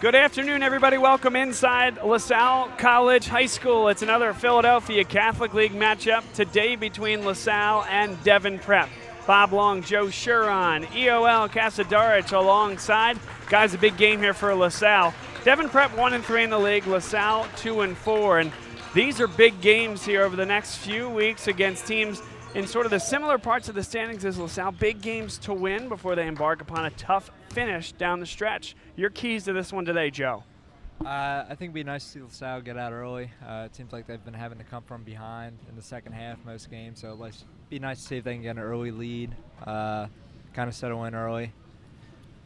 Good afternoon, everybody. Welcome inside LaSalle College High School. It's another Philadelphia Catholic League matchup today between LaSalle and Devon Prep. Bob Long, Joe Shuron, EOL Casadarich alongside. Guys, a big game here for LaSalle. Devon Prep 1-3 in the league, LaSalle 2-4. And these are big games here over the next few weeks against teams in sort of the similar parts of the standings as LaSalle. Big games to win before they embark upon a tough finish down the stretch. Your keys to this one today, Joe? I think it'd be nice to see LaSalle get out early. It seems like they've been having to come from behind in the second half most games, so it'd be nice to see if they can get an early lead, kind of settle in early,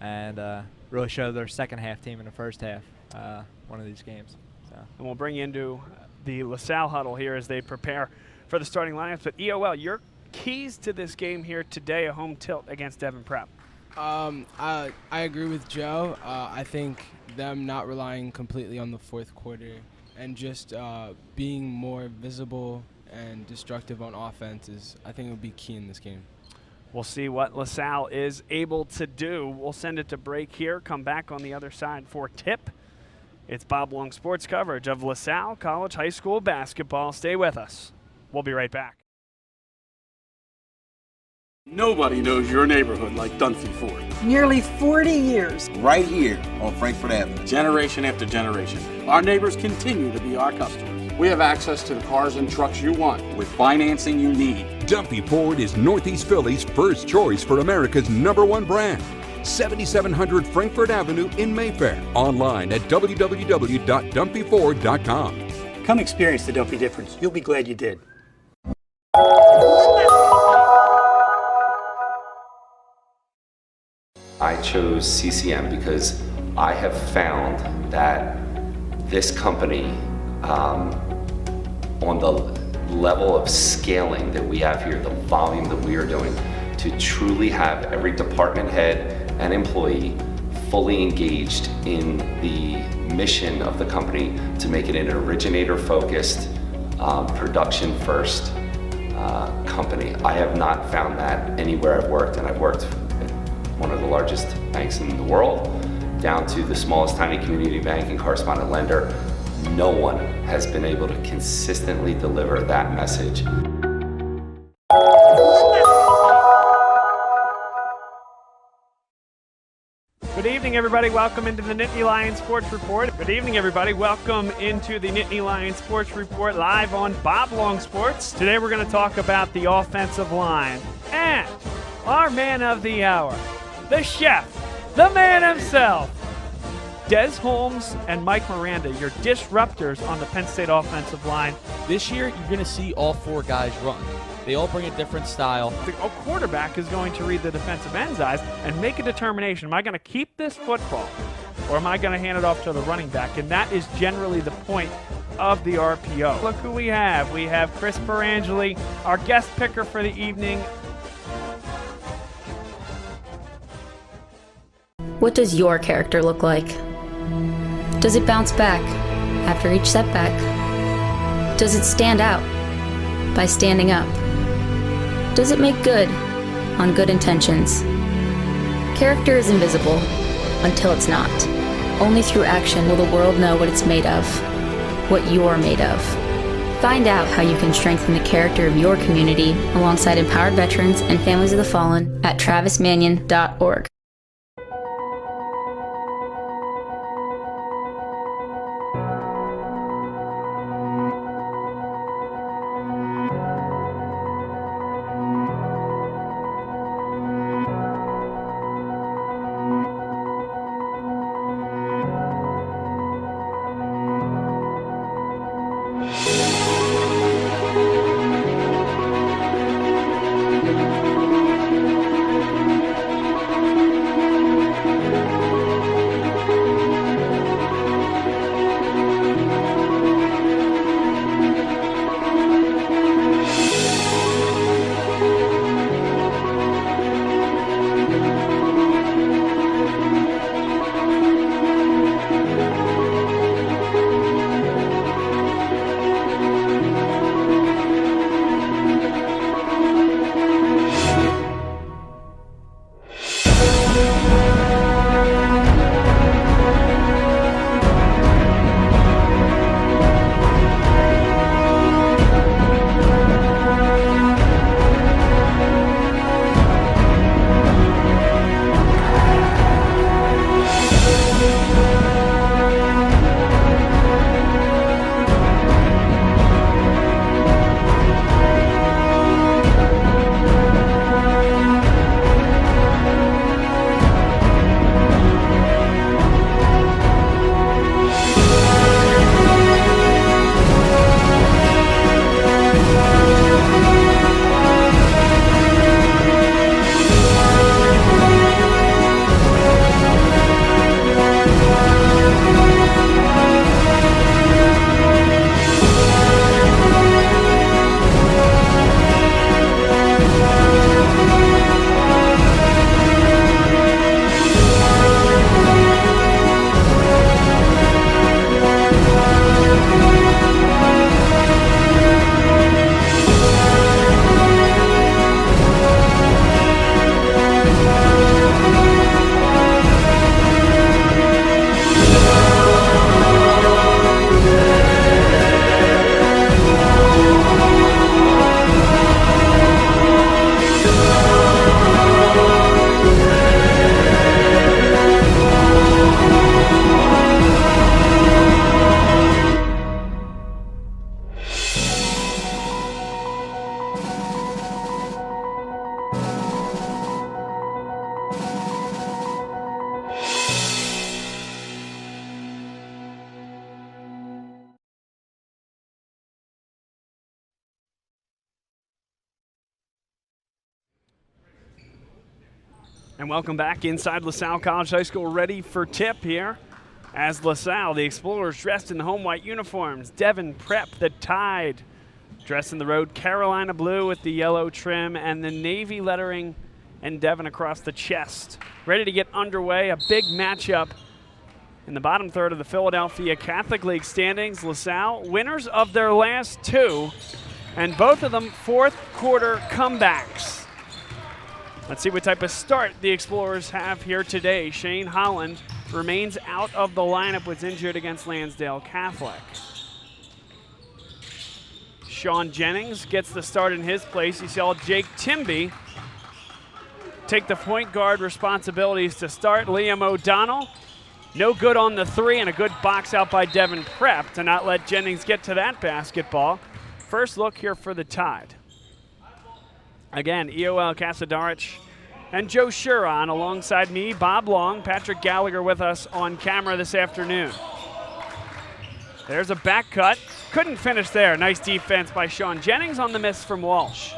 and really show their second half team in the first half, one of these games. So. And we'll bring you into the LaSalle huddle here as they prepare for the starting lineups. But EOL, your keys to this game here today, a home tilt against Devon Prep. I agree with Joe. I think them not relying completely on the fourth quarter and just being more visible and destructive on offense I think it would be key in this game. We'll see what LaSalle is able to do. We'll send it to break here, come back on the other side for tip. It's Bob Long sports coverage of LaSalle College High School basketball. Stay with us. We'll be right back. Nobody knows your neighborhood like Dunphy Ford. Nearly 40 years. Right here on Frankfort Avenue. Generation after generation. Our neighbors continue to be our customers. We have access to the cars and trucks you want with financing you need. Dunphy Ford is Northeast Philly's first choice for America's #1 brand. 7700 Frankfort Avenue in Mayfair. Online at www.dunphyford.com. Come experience the Dunphy difference. You'll be glad you did. I chose CCM because I have found that this company, on the level of scaling that we have here, the volume that we are doing, to truly have every department head and employee fully engaged in the mission of the company to make it an originator-focused, production-first company. I have not found that anywhere I've worked, and I've worked one of the largest banks in the world, down to the smallest tiny community bank and correspondent lender. No one has been able to consistently deliver that message. Good evening, everybody. Welcome into the Nittany Lions Sports Report. Good evening, everybody. Welcome into the Nittany Lions Sports Report live on Bob Long Sports. Today we're going to talk about the offensive line and our man of the hour, the chef, the man himself, Des Holmes and Mike Miranda, your disruptors on the Penn State offensive line. This year, you're going to see all four guys run. They all bring a different style. The quarterback is going to read the defensive end's eyes and make a determination. Am I going to keep this football or am I going to hand it off to the running back? And that is generally the point of the RPO. Look who we have. We have Chris Perangeli, our guest picker for the evening. What does your character look like? Does it bounce back after each setback? Does it stand out by standing up? Does it make good on good intentions? Character is invisible until it's not. Only through action will the world know what it's made of, what you're made of. Find out how you can strengthen the character of your community alongside empowered veterans and families of the fallen at travismanion.org. And welcome back inside LaSalle College High School, ready for tip here. As LaSalle, the Explorers dressed in the home white uniforms. Devon Prep, the Tide, dressed in the road Carolina blue with the yellow trim and the navy lettering and Devon across the chest. Ready to get underway, a big matchup in the bottom third of the Philadelphia Catholic League standings. LaSalle, winners of their last two, and both of them fourth quarter comebacks. Let's see what type of start the Explorers have here today. Shane Holland remains out of the lineup, was injured against Lansdale Catholic. Sean Jennings gets the start in his place. You saw Jake Timby take the point guard responsibilities to start. Liam O'Donnell, no good on the three, and a good box out by Devon Prep to not let Jennings get to that basketball. First look here for the Tide. Again, EOL Casadarich and Joe Shuron alongside me, Bob Long, Patrick Gallagher with us on camera this afternoon. There's a back cut. Couldn't finish there. Nice defense by Sean Jennings on the miss from Walsh.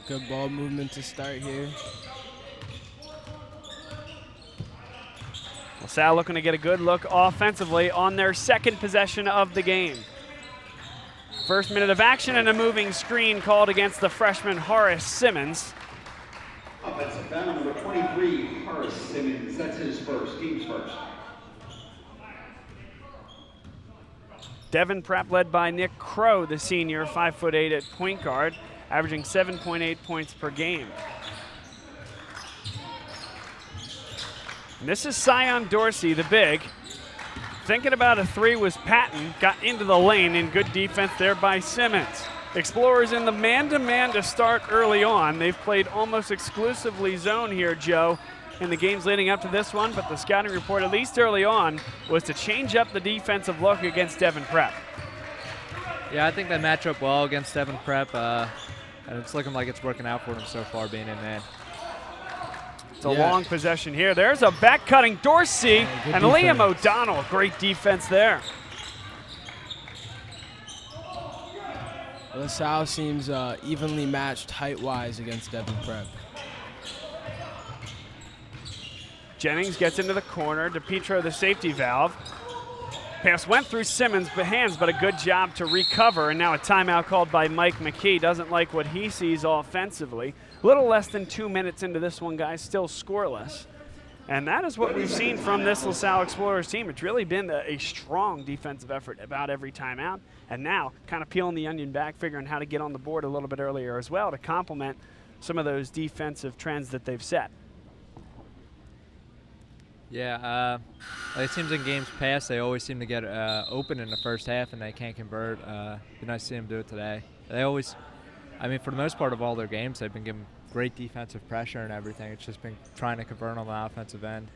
Good ball movement to start here. LaSalle looking to get a good look offensively on their second possession of the game. First minute of action and a moving screen called against the freshman Horace Simmons. Offensive foul number 23, Horace Simmons. That's his first, team's first. Devon Prep led by Nick Crow, the senior, 5'8" at point guard, averaging 7.8 points per game. And this is Sion Dorsey, the big. Thinking about a three was Patton, got into the lane, and good defense there by Simmons. Explorers in the man-to-man to start early on. They've played almost exclusively zone here, Joe, in the games leading up to this one, but the scouting report, at least early on, was to change up the defensive look against Devon Prep. Yeah, I think they match up well against Devon Prep, and it's looking like it's working out for them so far being in man. It's a long possession here. There's a back-cutting Dorsey, and Liam O'Donnell. Great defense there. LaSalle seems evenly matched height-wise against Devon Prep. Jennings gets into the corner. DePietro, the safety valve. Pass went through Simmons' hands, but a good job to recover. And now a timeout called by Mike McKee. Doesn't like what he sees offensively. A little less than 2 minutes into this one, guys, still scoreless. And that is what we've seen from this LaSalle Explorers team. It's really been a strong defensive effort about every timeout. And now kind of peeling the onion back, figuring how to get on the board a little bit earlier as well to complement some of those defensive trends that they've set. Yeah, it seems in games past they always seem to get open in the first half and they can't convert. Be nice to see them do it today. They always, I mean, for the most part of all their games, they've been given great defensive pressure and everything. It's just been trying to convert on the offensive end.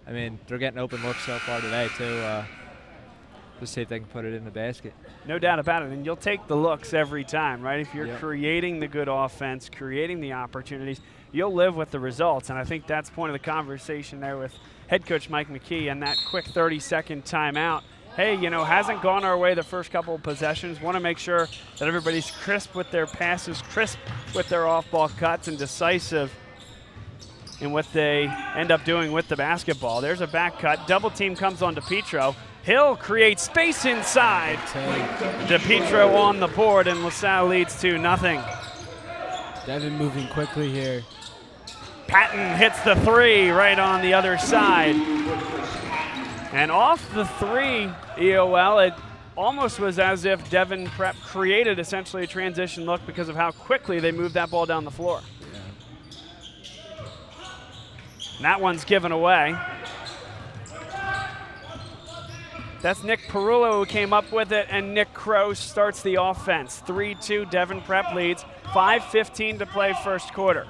I mean, they're getting open looks so far today too. Just see if they can put it in the basket. No doubt about it, and you'll take the looks every time, right? If you're creating the good offense, creating the opportunities, you'll live with the results, and I think that's point of the conversation there with head coach Mike McKee and that quick 30-second timeout. Hey, you know, hasn't gone our way the first couple of possessions. Want to make sure that everybody's crisp with their passes, crisp with their off-ball cuts, and decisive in what they end up doing with the basketball. There's a back cut. Double team comes on DePietro. Hill creates space inside. DePietro on the board, and LaSalle leads 2-0. Devon moving quickly here. Patton hits the three right on the other side. And off the three, EOL, it almost was as if Devon Prep created essentially a transition look because of how quickly they moved that ball down the floor. And that one's given away. That's Nick Perullo who came up with it, and Nick Crow starts the offense. 3-2, Devon Prep leads. 5:15 to play first quarter.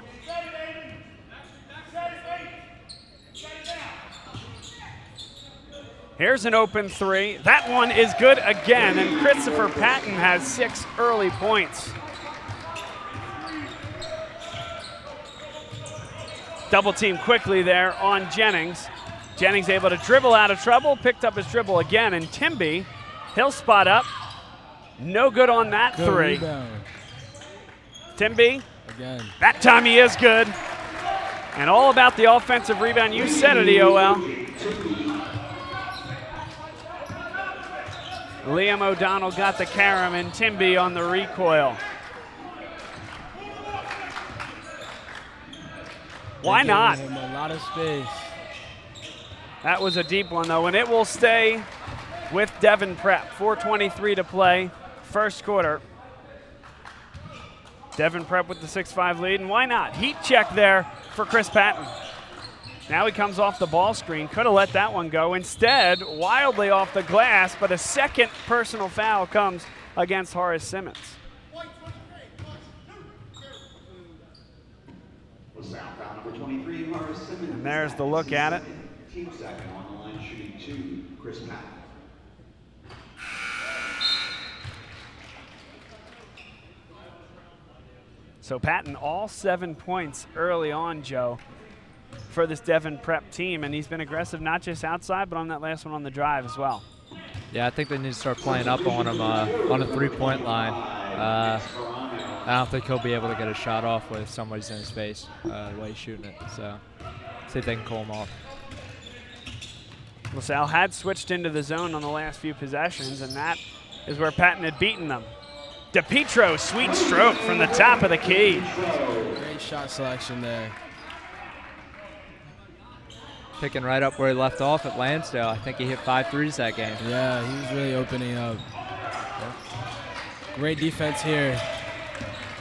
Here's an open three. That one is good again, and Christopher Patton has 6 early points. Double team quickly there on Jennings. Jennings able to dribble out of trouble, picked up his dribble again, and Timby, he'll spot up. No good on that three. Rebound. Timby. Again. That time he is good. And all about the offensive rebound. You said it, EOL. Liam O'Donnell got the carom and Timby on the recoil. Why not? Him a lot of space. That was a deep one, though, and it will stay with Devon Prep. 4:23 to play, first quarter. Devon Prep with the 6-5 lead, and why not? Heat check there for Chris Patton. Now he comes off the ball screen. Could have let that one go. Instead, wildly off the glass, but a second personal foul comes against Horace Simmons. And there's the look at it. Team second on the line, shooting 2, Chris Patton. So Patton, all 7 points early on, Joe, for this Devon Prep team, and he's been aggressive not just outside, but on that last one on the drive as well. Yeah, I think they need to start playing up on him on a three-point line. I don't think he'll be able to get a shot off with somebody's in his face the way he's shooting it. So see if they can call him off. LaSalle had switched into the zone on the last few possessions, and that is where Patton had beaten them. DePietro, sweet stroke from the top of the key. Great shot selection there. Picking right up where he left off at Lansdale. I think he hit 5 threes that game. Yeah, he was really opening up. Great defense here.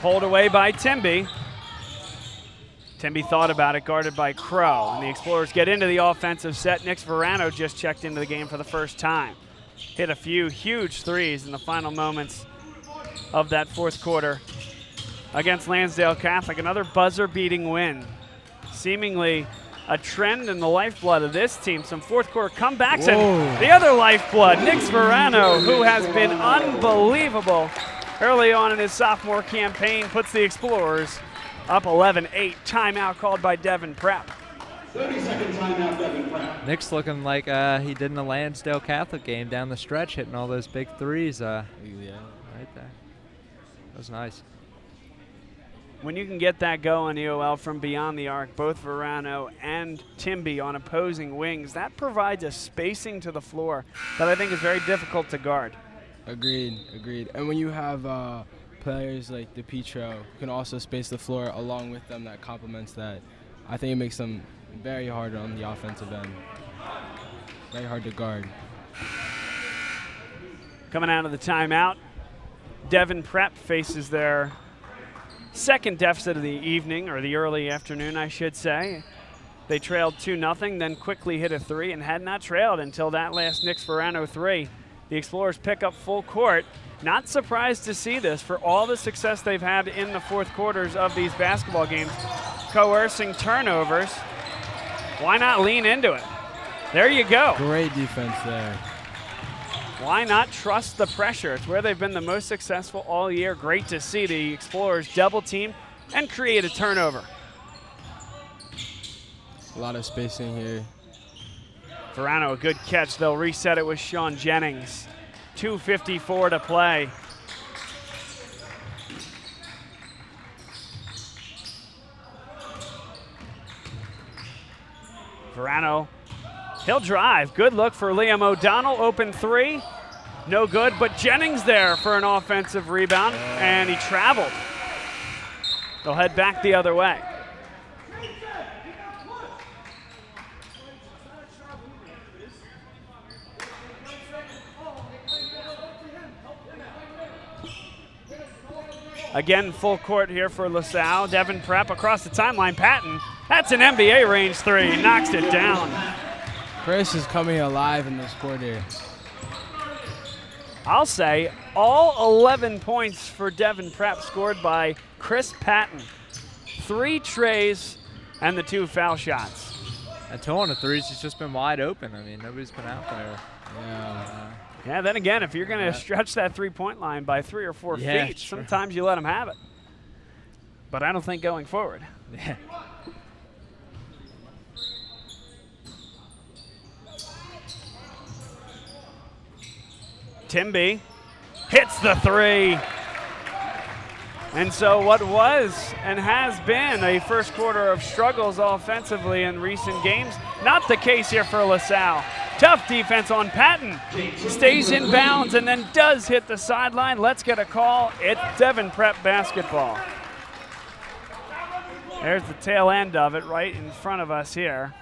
Pulled away by Timby. Timby thought about it, guarded by Crow. And the Explorers get into the offensive set. Nick Verano just checked into the game for the first time. Hit a few huge threes in the final moments of that fourth quarter against Lansdale Catholic. Another buzzer-beating win. Seemingly a trend in the lifeblood of this team. Some fourth quarter comebacks. Whoa. And the other lifeblood, Nick Verano, who has been unbelievable early on in his sophomore campaign, puts the Explorers up 11-8. Timeout called by Devon Prep. 30-second timeout, Devon Prep. Nick's looking like he did in the Lansdale Catholic game down the stretch, hitting all those big threes yeah. right there. That was nice. When you can get that going, EOL, from beyond the arc, both Verano and Timby on opposing wings, that provides a spacing to the floor that I think is very difficult to guard. Agreed. And when you have players like DePietro who can also space the floor along with them, that complements that, I think it makes them very hard on the offensive end. Very hard to guard. Coming out of the timeout, Devon Prep faces their second deficit of the evening, or the early afternoon, I should say. They trailed 2-0, then quickly hit a 3 and had not trailed until that last Nick Verano 3. The Explorers pick up full court. Not surprised to see this for all the success they've had in the fourth quarters of these basketball games, coercing turnovers. Why not lean into it? There you go. Great defense there. Why not trust the pressure? It's where they've been the most successful all year. Great to see the Explorers double team and create a turnover. A lot of spacing here. Verano, a good catch. They'll reset it with Sean Jennings. 2:54 to play. Verano, he'll drive. Good look for Liam O'Donnell. Open 3. No good, but Jennings there for an offensive rebound, and he traveled. They'll head back the other way. Again, full court here for LaSalle. Devon Prep across the timeline. Patton, that's an NBA range 3. Knocks it down. Chris is coming alive in this quarter. I'll say all 11 points for Devon Prep scored by Chris Patton. 3 trays and the 2 foul shots. And 2 on the threes, he's just been wide open. I mean, nobody's been out there. Yeah, then again, if you're going to stretch that 3-point line by 3 or 4 feet, sometimes you let them have it. But I don't think going forward. Yeah. Timby hits the 3. And so what was and has been a first quarter of struggles offensively in recent games, not the case here for LaSalle. Tough defense on Patton. Stays in bounds and then does hit the sideline. Let's get a call. It's Devon Prep basketball. There's the tail end of it right in front of us here.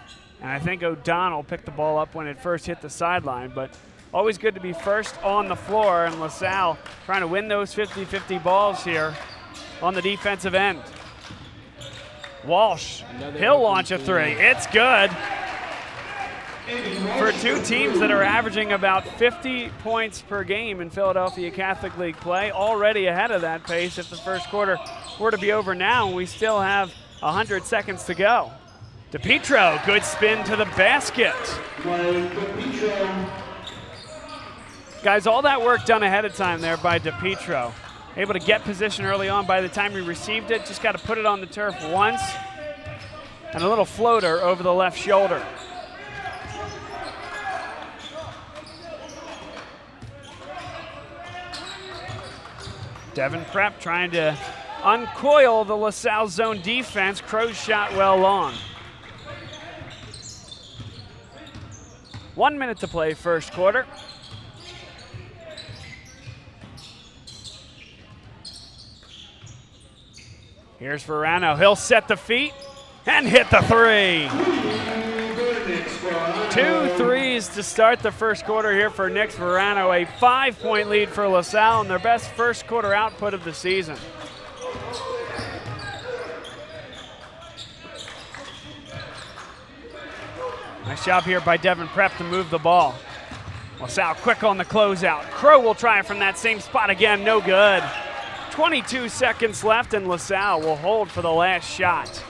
And I think O'Donnell picked the ball up when it first hit the sideline, but always good to be first on the floor, and LaSalle trying to win those 50-50 balls here on the defensive end. Walsh, he'll launch a three. It's good. For two teams that are averaging about 50 points per game in Philadelphia Catholic League play, already ahead of that pace if the first quarter were to be over now, and we still have 100 seconds to go. DePietro, good spin to the basket. Guys, all that work done ahead of time there by DePietro. Able to get position early on. By the time he received it, just got to put it on the turf once. And a little floater over the left shoulder. Devon Prep trying to uncoil the LaSalle zone defense. Crow's shot well long. 1 minute to play first quarter. Here's Verano. He'll set the feet and hit the three. 2 threes to start the first quarter here for Nick Verano. A 5-point lead for LaSalle and their best first quarter output of the season. Nice job here by Devon Prep to move the ball. LaSalle quick on the closeout. Crow will try from that same spot again, no good. 22 seconds left and LaSalle will hold for the last shot.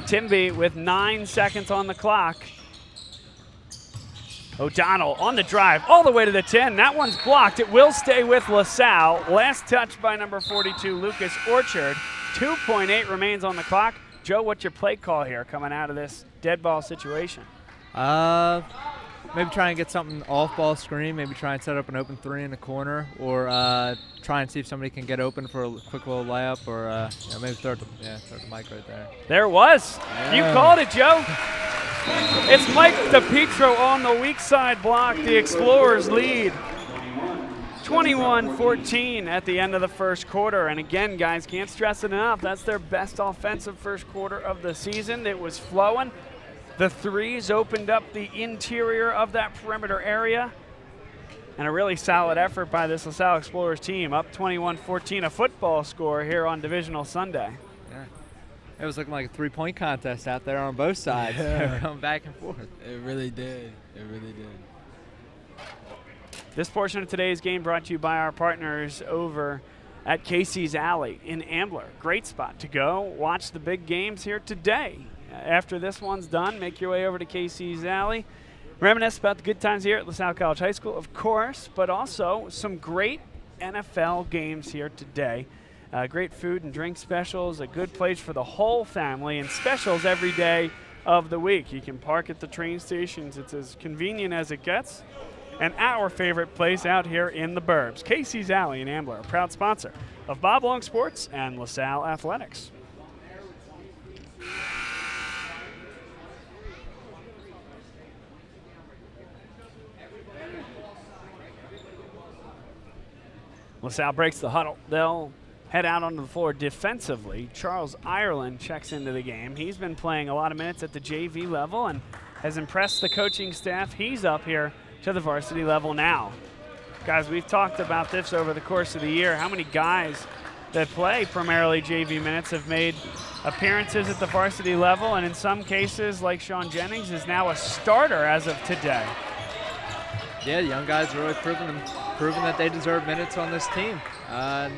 Timby with 9 seconds on the clock. O'Donnell on the drive all the way to the 10. That one's blocked. It will stay with LaSalle. Last touch by number 42, Lucas Orchard. 2.8 remains on the clock. Joe, what's your play call here coming out of this dead ball situation? Maybe try and get something off-ball screen. Maybe try and set up an open three in the corner, or try and see if somebody can get open for a quick little layup, or maybe throw the mic right there. There it was. Yeah. You called it, Joe. It's Mike DePietro on the weak side block. The Explorers lead 21-14 at the end of the first quarter. And again, guys, can't stress it enough. That's their best offensive first quarter of the season. It was flowing. The threes opened up the interior of that perimeter area. And a really solid effort by this LaSalle Explorers team. Up 21-14, a football score here on Divisional Sunday. Yeah. It was looking like a three-point contest out there on both sides. Yeah. Going back and forth. It really did. It really did. This portion of today's game brought to you by our partners over at Casey's Alley in Ambler. Great spot to go watch the big games here today. After this one's done, make your way over to Casey's Alley. Reminisce about the good times here at LaSalle College High School, of course, but also some great NFL games here today. Great food and drink specials, a good place for the whole family, and specials every day of the week. You can park at the train stations. It's as convenient as it gets. And our favorite place out here in the burbs, Casey's Alley in Ambler, a proud sponsor of Bob Long Sports and LaSalle Athletics. LaSalle breaks the huddle. They'll head out onto the floor defensively. Charles Ireland checks into the game. He's been playing a lot of minutes at the JV level and has impressed the coaching staff. He's up here to the varsity level now. Guys, we've talked about this over the course of the year. How many guys that play primarily JV minutes have made appearances at the varsity level, and in some cases, like Sean Jennings, is now a starter as of today. Yeah, the young guys are really proving that they deserve minutes on this team. I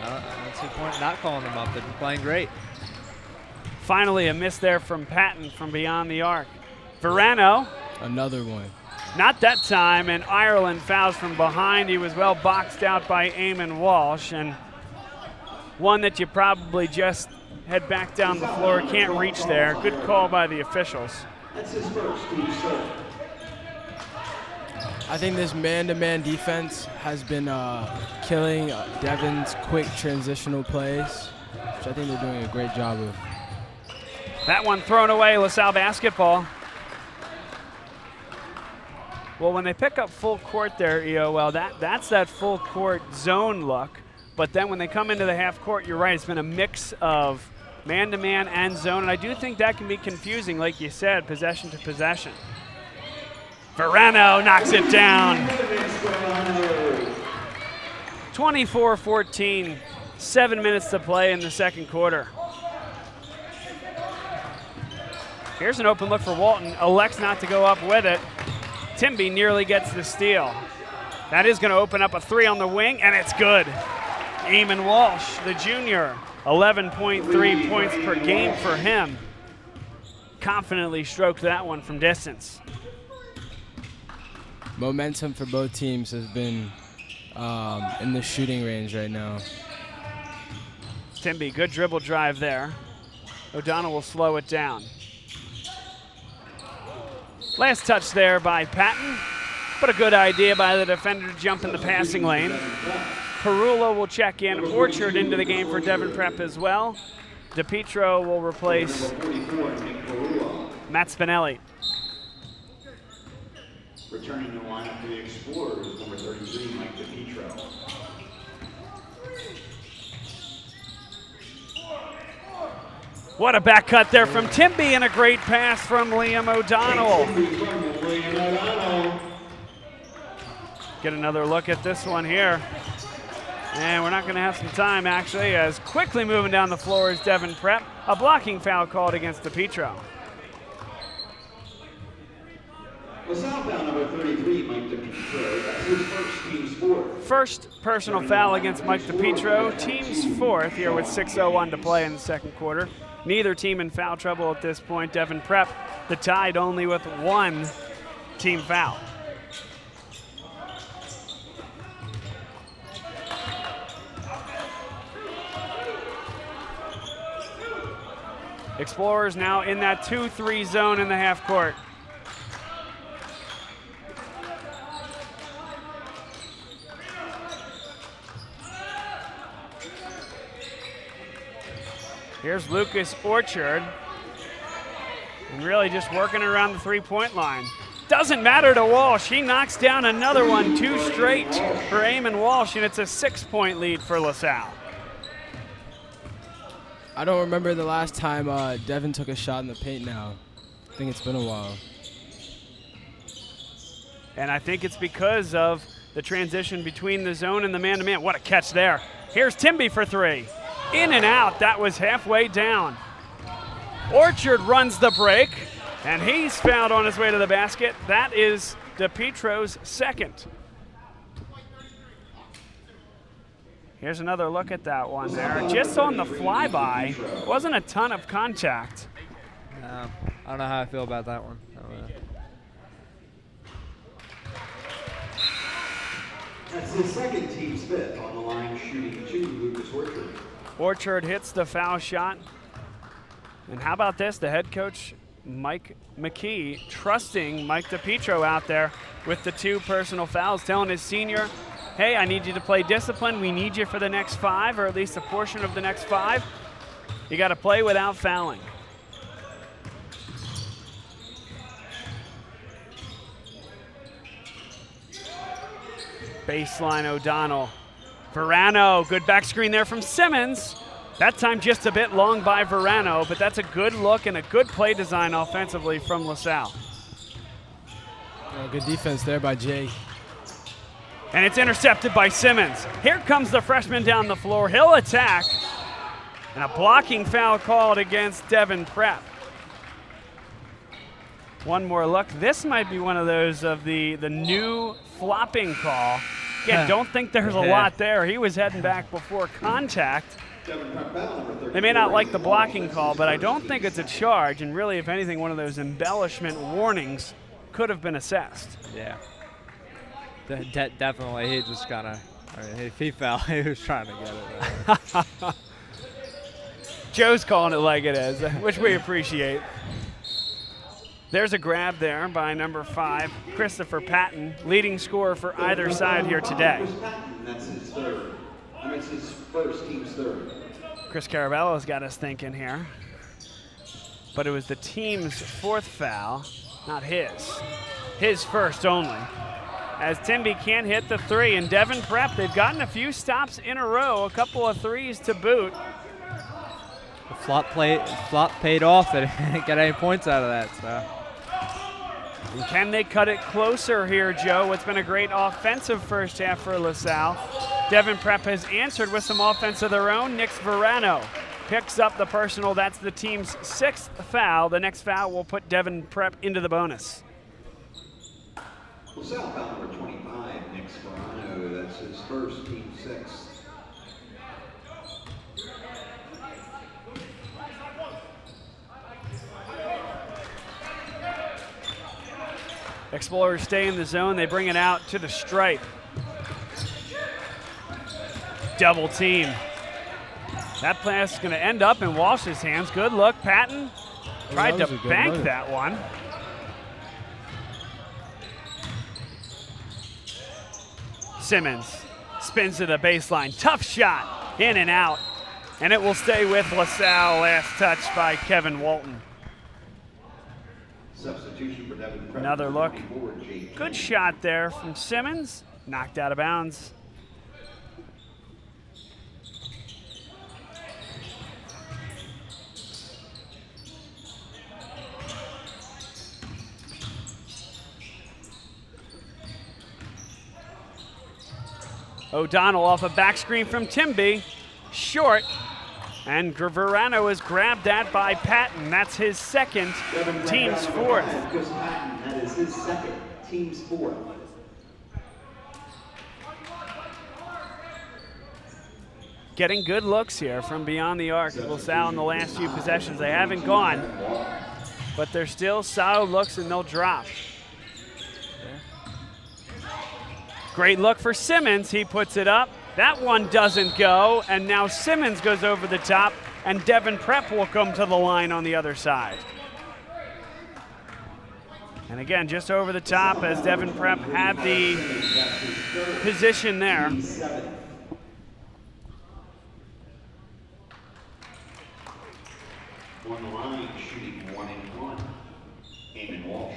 don't see the point in not calling them up. They've been playing great. Finally, a miss there from Patton from beyond the arc. Verano. Another one. Not that time, and Ireland fouls from behind. He was well boxed out by Eamon Walsh, and one that you probably just head back down the floor, can't reach there. Good call by the officials. That's his first team serve. I think this man-to-man defense has been killing Devon's quick transitional plays, which I think they're doing a great job of. That one thrown away, LaSalle basketball. Well, when they pick up full court there, EOL, that's that full court zone look. But then when they come into the half court, you're right, it's been a mix of man-to-man and zone. And I do think that can be confusing, like you said, possession to possession. Verano knocks it down. 24-14, 7 minutes to play in the second quarter. Here's an open look for Walton. Elects not to go up with it. Timby nearly gets the steal. That is going to open up a three on the wing, and it's good. Eamon Walsh, the junior, 11.3 points per game for him. Confidently stroked that one from distance. Momentum for both teams has been in the shooting range right now. Timby, good dribble drive there. O'Donnell will slow it down. Last touch there by Patton, but a good idea by the defender to jump in the passing lane. Perula will check in. Orchard into the game for Devon Prep as well. DePietro will replace Matt Spinelli. Returning to the lineup for the Explorers, number 33, Mike DePietro. What a back cut there from Timby and a great pass from Liam O'Donnell. Get another look at this one here. And we're not going to have some time, actually, as quickly moving down the floor is Devon Prep. A blocking foul called against DePietro. LaSalle foul number 33, Mike DePietro. That's his first team's fourth. First personal foul against Mike DePietro. Team's fourth here with 6:01 to play in the second quarter. Neither team in foul trouble at this point. Devon Prep, the Tide, only with one team foul. Explorers now in that 2-3 zone in the half court. Here's Lucas Orchard, and really just working around the three-point line. Doesn't matter to Walsh. He knocks down another one, 2 straight for Eamon Walsh, and it's a 6-point lead for LaSalle. I don't remember the last time Devon took a shot in the paint now. I think it's been a while. And I think it's because of the transition between the zone and the man-to-man. What a catch there. Here's Timby for 3. In and out, that was halfway down. Orchard runs the break, and he's fouled on his way to the basket. That is DePietro's second. Here's another look at that one there. Just on the flyby, wasn't a ton of contact. I don't know how I feel about that one. That's his second team's fifth on the line, shooting 2, Lucas Orchard. Orchard hits the foul shot. And how about this? The head coach, Mike McKee, trusting Mike DePietro out there with the 2 personal fouls, telling his senior, hey, I need you to play discipline. We need you for the next 5, or at least a portion of the next 5. You got to play without fouling. Baseline O'Donnell. Verano, good back screen there from Simmons. That time just a bit long by Verano, but that's a good look and a good play design offensively from LaSalle. Good defense there by Jake. And it's intercepted by Simmons. Here comes the freshman down the floor. He'll attack. And a blocking foul called against Devon Prep. One more look. This might be one of those of the new flopping call. Again, don't think there's a lot there. He was heading back before contact. They may not like the blocking call, but I don't think it's a charge. And really, if anything, one of those embellishment warnings could have been assessed. Yeah. Definitely. He just kind of, if he fell, he was trying to get it. Joe's calling it like it is, which we appreciate. There's a grab there by number 5, Christopher Patton, leading scorer for either side here today. That's his third. That's his first, team's third. Chris Caravello's got us thinking here. But it was the team's 4th foul, not his. His first only. As Timby can't hit the 3, and Devon Prep, they've gotten a few stops in a row, a couple of 3s to boot. The flop paid off. They didn't get any points out of that. So. And can they cut it closer here, Joe? What's been a great offensive first half for LaSalle. Devon Prep has answered with some offense of their own. Nick Verano picks up the personal. That's the team's 6th foul. The next foul will put Devon Prep into the bonus. LaSalle foul number 25, Nick Verano. That's his first, team 6th. Explorers stay in the zone. They bring it out to the stripe. Double team. That pass is going to end up in Walsh's hands. Good look. Patton tried to bank that one. Simmons spins to the baseline. Tough shot. In and out. And it will stay with LaSalle. Last touch by Kevin Walton. Substitution for Devon Prep. Another look. Good shot there from Simmons. Knocked out of bounds. O'Donnell off a back screen from Timby. Short. And Verano is grabbed that by Patton. That's his 2nd, team's 4th. That is his 2nd, team's 4th. Getting good looks here from beyond the arc of LaSalle in the last few possessions. They haven't gone, but they're still solid looks and they'll drop. Great look for Simmons. He puts it up. That one doesn't go, and now Simmons goes over the top, and Devon Prep will come to the line on the other side. And again, just over the top as Devon Prep had the position there. On the line, shooting 1-1, Eamon Walsh.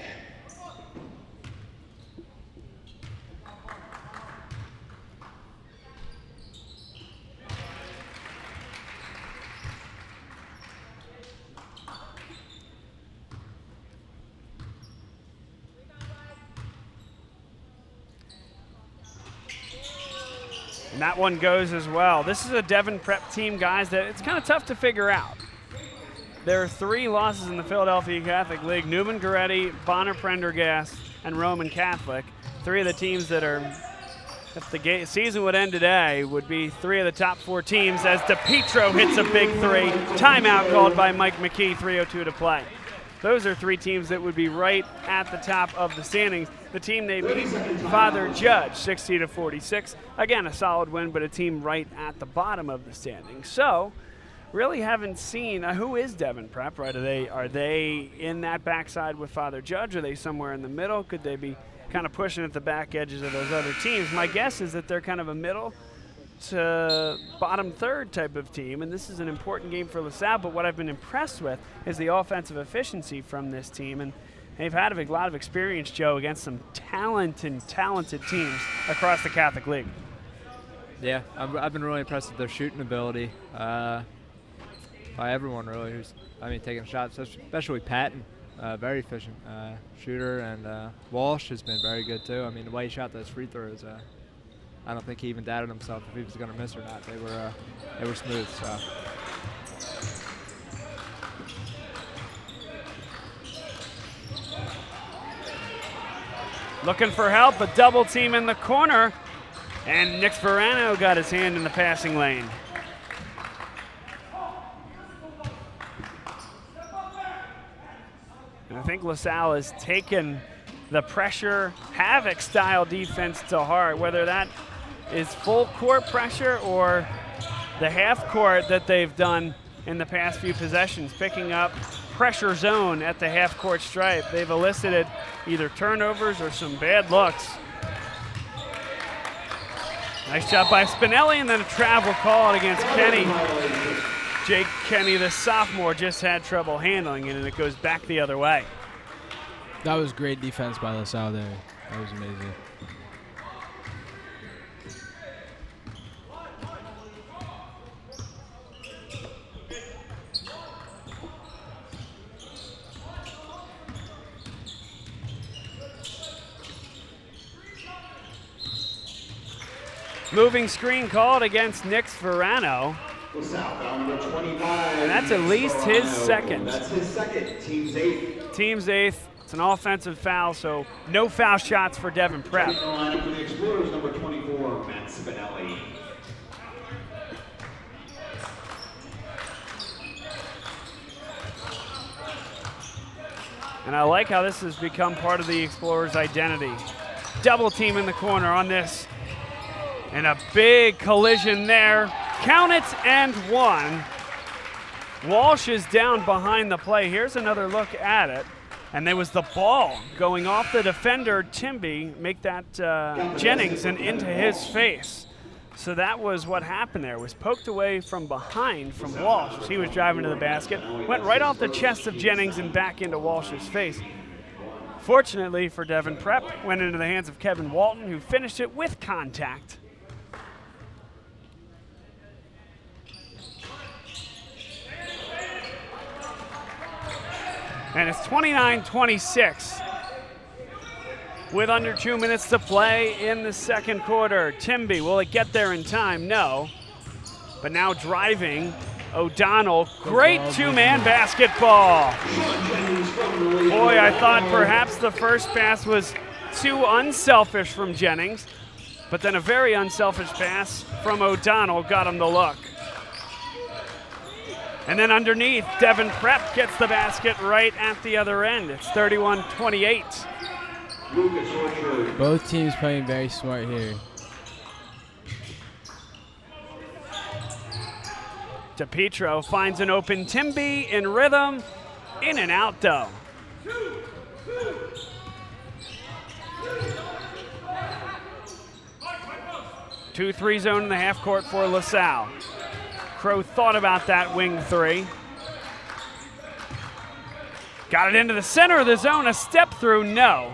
And that one goes as well. This is a Devon Prep team, guys, that it's kind of tough to figure out. There are 3 losses in the Philadelphia Catholic League: Newman Goretti, Bonner Prendergast, and Roman Catholic. 3 of the teams that are, if the season would end today, would be 3 of the top 4 teams as DePietro hits a big 3. Timeout called by Mike McKee, 3:02 to play. Those are 3 teams that would be right at the top of the standings. The team they beat, Father Judge, 60-46. Again, a solid win, but a team right at the bottom of the standings. So, really haven't seen who is Devon Prep, right? Are they in that backside with Father Judge? Are they somewhere in the middle? Could they be kind of pushing at the back edges of those other teams? My guess is that they're kind of a middle to bottom 3rd type of team, and this is an important game for LaSalle, but what I've been impressed with is the offensive efficiency from this team, and they've had a lot of experience, Joe, against some talented teams across the Catholic League. Yeah, I've been really impressed with their shooting ability by everyone, really, who's, taking shots, especially Patton. Very efficient shooter, and Walsh has been very good, too. The way he shot those free throws, I don't think he even doubted himself if he was going to miss or not. They were smooth. So. Looking for help, a double team in the corner, and Nick Verano got his hand in the passing lane. And I think LaSalle has taken the pressure, Havoc-style defense to heart, whether that is full court pressure or the half court that they've done in the past few possessions, picking up pressure zone at the half-court stripe. They've elicited either turnovers or some bad looks. Nice job by Spinelli, and then a travel call against Kenny. Jake Kenny, the sophomore, just had trouble handling it, and it goes back the other way. That was great defense by LaSalle there. That was amazing. Moving screen called against Nick's Verano. And that's at least his second. That's his second, team's eighth. Team's eighth. It's an offensive foul, so no foul shots for Devon Prep. The lineup for the Explorers, number 24, Matt Spinelli. And I like how this has become part of the Explorers' identity. Double team in the corner on this. And a big collision there. Count it and one. Walsh is down behind the play. Here's another look at it. And there was the ball going off the defender, Timby, make that Jennings and into his face. So that was what happened there. Was poked away from behind from Walsh as he was driving to the basket. Went right off the chest of Jennings and back into Walsh's face. Fortunately for Devon Prep, went into the hands of Kevin Walton, who finished it with contact. And it's 29-26 with under 2 minutes to play in the second quarter. Timby, will it get there in time? No. But now driving, O'Donnell. Great two-man basketball. Boy, I thought perhaps the first pass was too unselfish from Jennings, but then a very unselfish pass from O'Donnell got him the look. And then underneath, Devon Prep gets the basket right at the other end. It's 31-28. Both teams playing very smart here. DePietro finds an open Timby in rhythm. In and out, though. Two-three zone in the half court for LaSalle. Crow thought about that wing three. Got it into the center of the zone, a step through, no.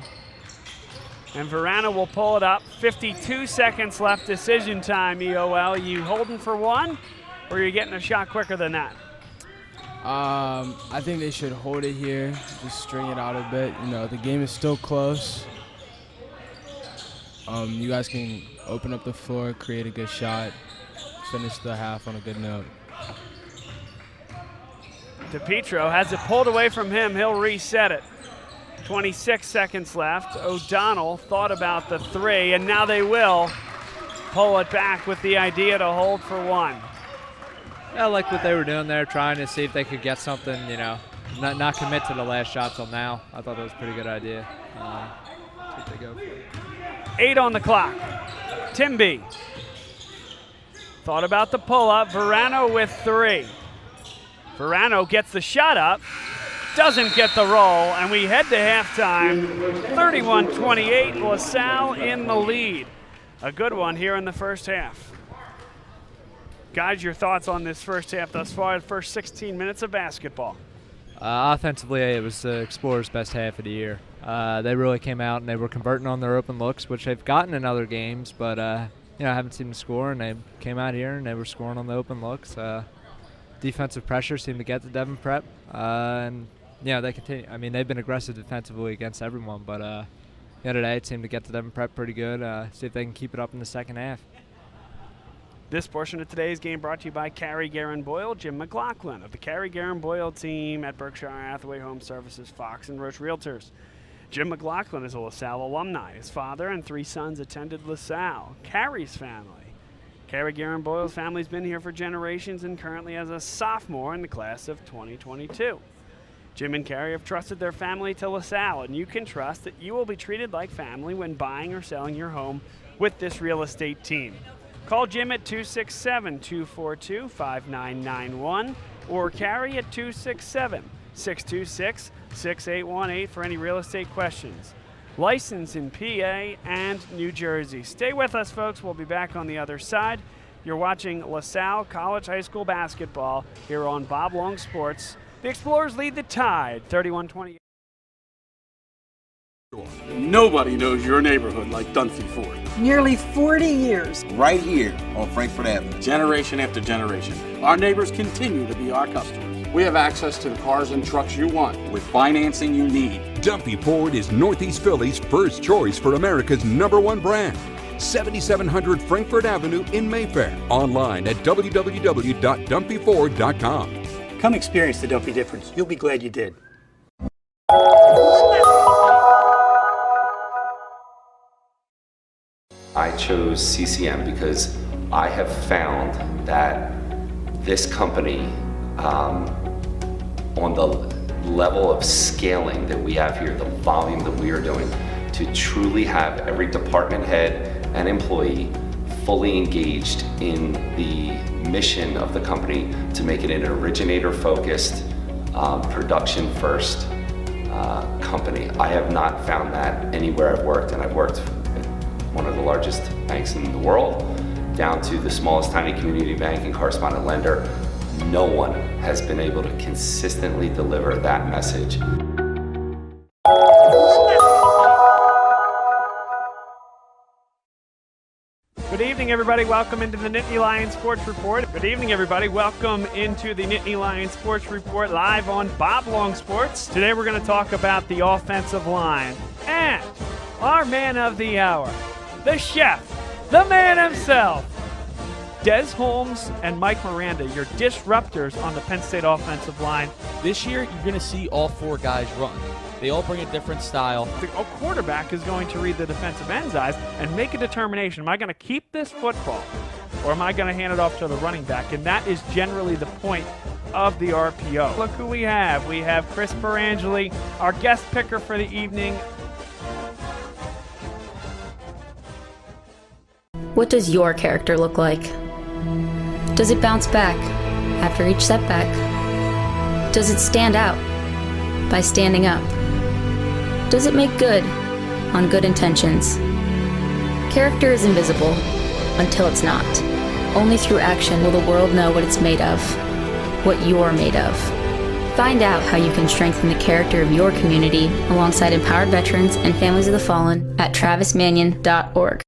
And Verano will pull it up. 52 seconds left, decision time, EOL. You holding for one, or are you getting a shot quicker than that? I think they should hold it here, just string it out a bit. You know, the game is still close. You guys can open up the floor, create a good shot, finish the half on a good note. DePietro has it pulled away from him. He'll reset it. 26 seconds left. O'Donnell thought about the three, and now they will pull it back with the idea to hold for one. Yeah, I like what they were doing there, trying to see if they could get something, you know, not commit to the last shot till now. I thought that was a pretty good idea. What they go for. 8 on the clock. Timby thought about the pull-up. Verano with three. Verano gets the shot up, doesn't get the roll, and we head to halftime. 31-28, LaSalle in the lead. A good one here in the first half. Guys, your thoughts on this first half thus far, the first 16 minutes of basketball? Offensively, it was the Explorers' best half of the year. They really came out and they were converting on their open looks, which they've gotten in other games, but you know, I haven't seen them score, and they came out here and they were scoring on the open looks. Defensive pressure seemed to get to Devon Prep, and yeah, they continue. I mean, they've been aggressive defensively against everyone, but today it seemed to get to Devon Prep pretty good. See if they can keep it up in the second half. This portion of today's game brought to you by Carrie Guerin Boyle, Jim McLaughlin of the Carrie Guerin Boyle team at Berkshire Hathaway Home Services, Fox and Roche Realtors. Jim McLaughlin is a LaSalle alumni. His father and 3 sons attended LaSalle. Carrie's family. Carrie Guerin Boyle's family's been here for generations and currently has a sophomore in the class of 2022. Jim and Carrie have trusted their family to LaSalle, and you can trust that you will be treated like family when buying or selling your home with this real estate team. Call Jim at 267-242-5991 or Carrie at 626-6818 for any real estate questions. Licensed in PA and New Jersey. Stay with us, folks. We'll be back on the other side. You're watching LaSalle College High School basketball here on Bob Long Sports. The Explorers lead the Tide, 31-28. Nobody knows your neighborhood like Dunphy Ford. Nearly 40 years. Right here on Frankfurt Avenue. Generation after generation, our neighbors continue to be our customers. We have access to the cars and trucks you want with financing you need. Dunphy Ford is Northeast Philly's first choice for America's #1 brand. 7700 Frankfurt Avenue in Mayfair. Online at www.dunphyford.com. Come experience the Dunphy difference. You'll be glad you did. I chose CCM because I have found that this company, on the level of scaling that we have here, the volume that we are doing, to truly have every department head and employee fully engaged in the mission of the company to make it an originator-focused, production-first company. I have not found that anywhere I've worked, and I've worked at one of the largest banks in the world, down to the smallest tiny community bank and correspondent lender. No one has been able to consistently deliver that message. Good evening, everybody. Welcome into the Nittany Lions Sports Report. Good evening, everybody. Welcome into the Nittany Lions Sports Report live on Bob Long Sports. Today we're going to talk about the offensive line and our man of the hour, the chef, the man himself, Des Holmes and Mike Miranda, your disruptors on the Penn State offensive line. This year, you're going to see all four guys run. They all bring a different style. The quarterback is going to read the defensive end's eyes and make a determination. Am I going to keep this football or am I going to hand it off to the running back? And that is generally the point of the RPO. Look who we have. We have Chris Perangeli, our guest picker for the evening. What does your character look like? Does it bounce back after each setback? Does it stand out by standing up? Does it make good on good intentions? Character is invisible until it's not. Only through action will the world know what it's made of, what you're made of. Find out how you can strengthen the character of your community alongside empowered veterans and families of the fallen at travismanion.org.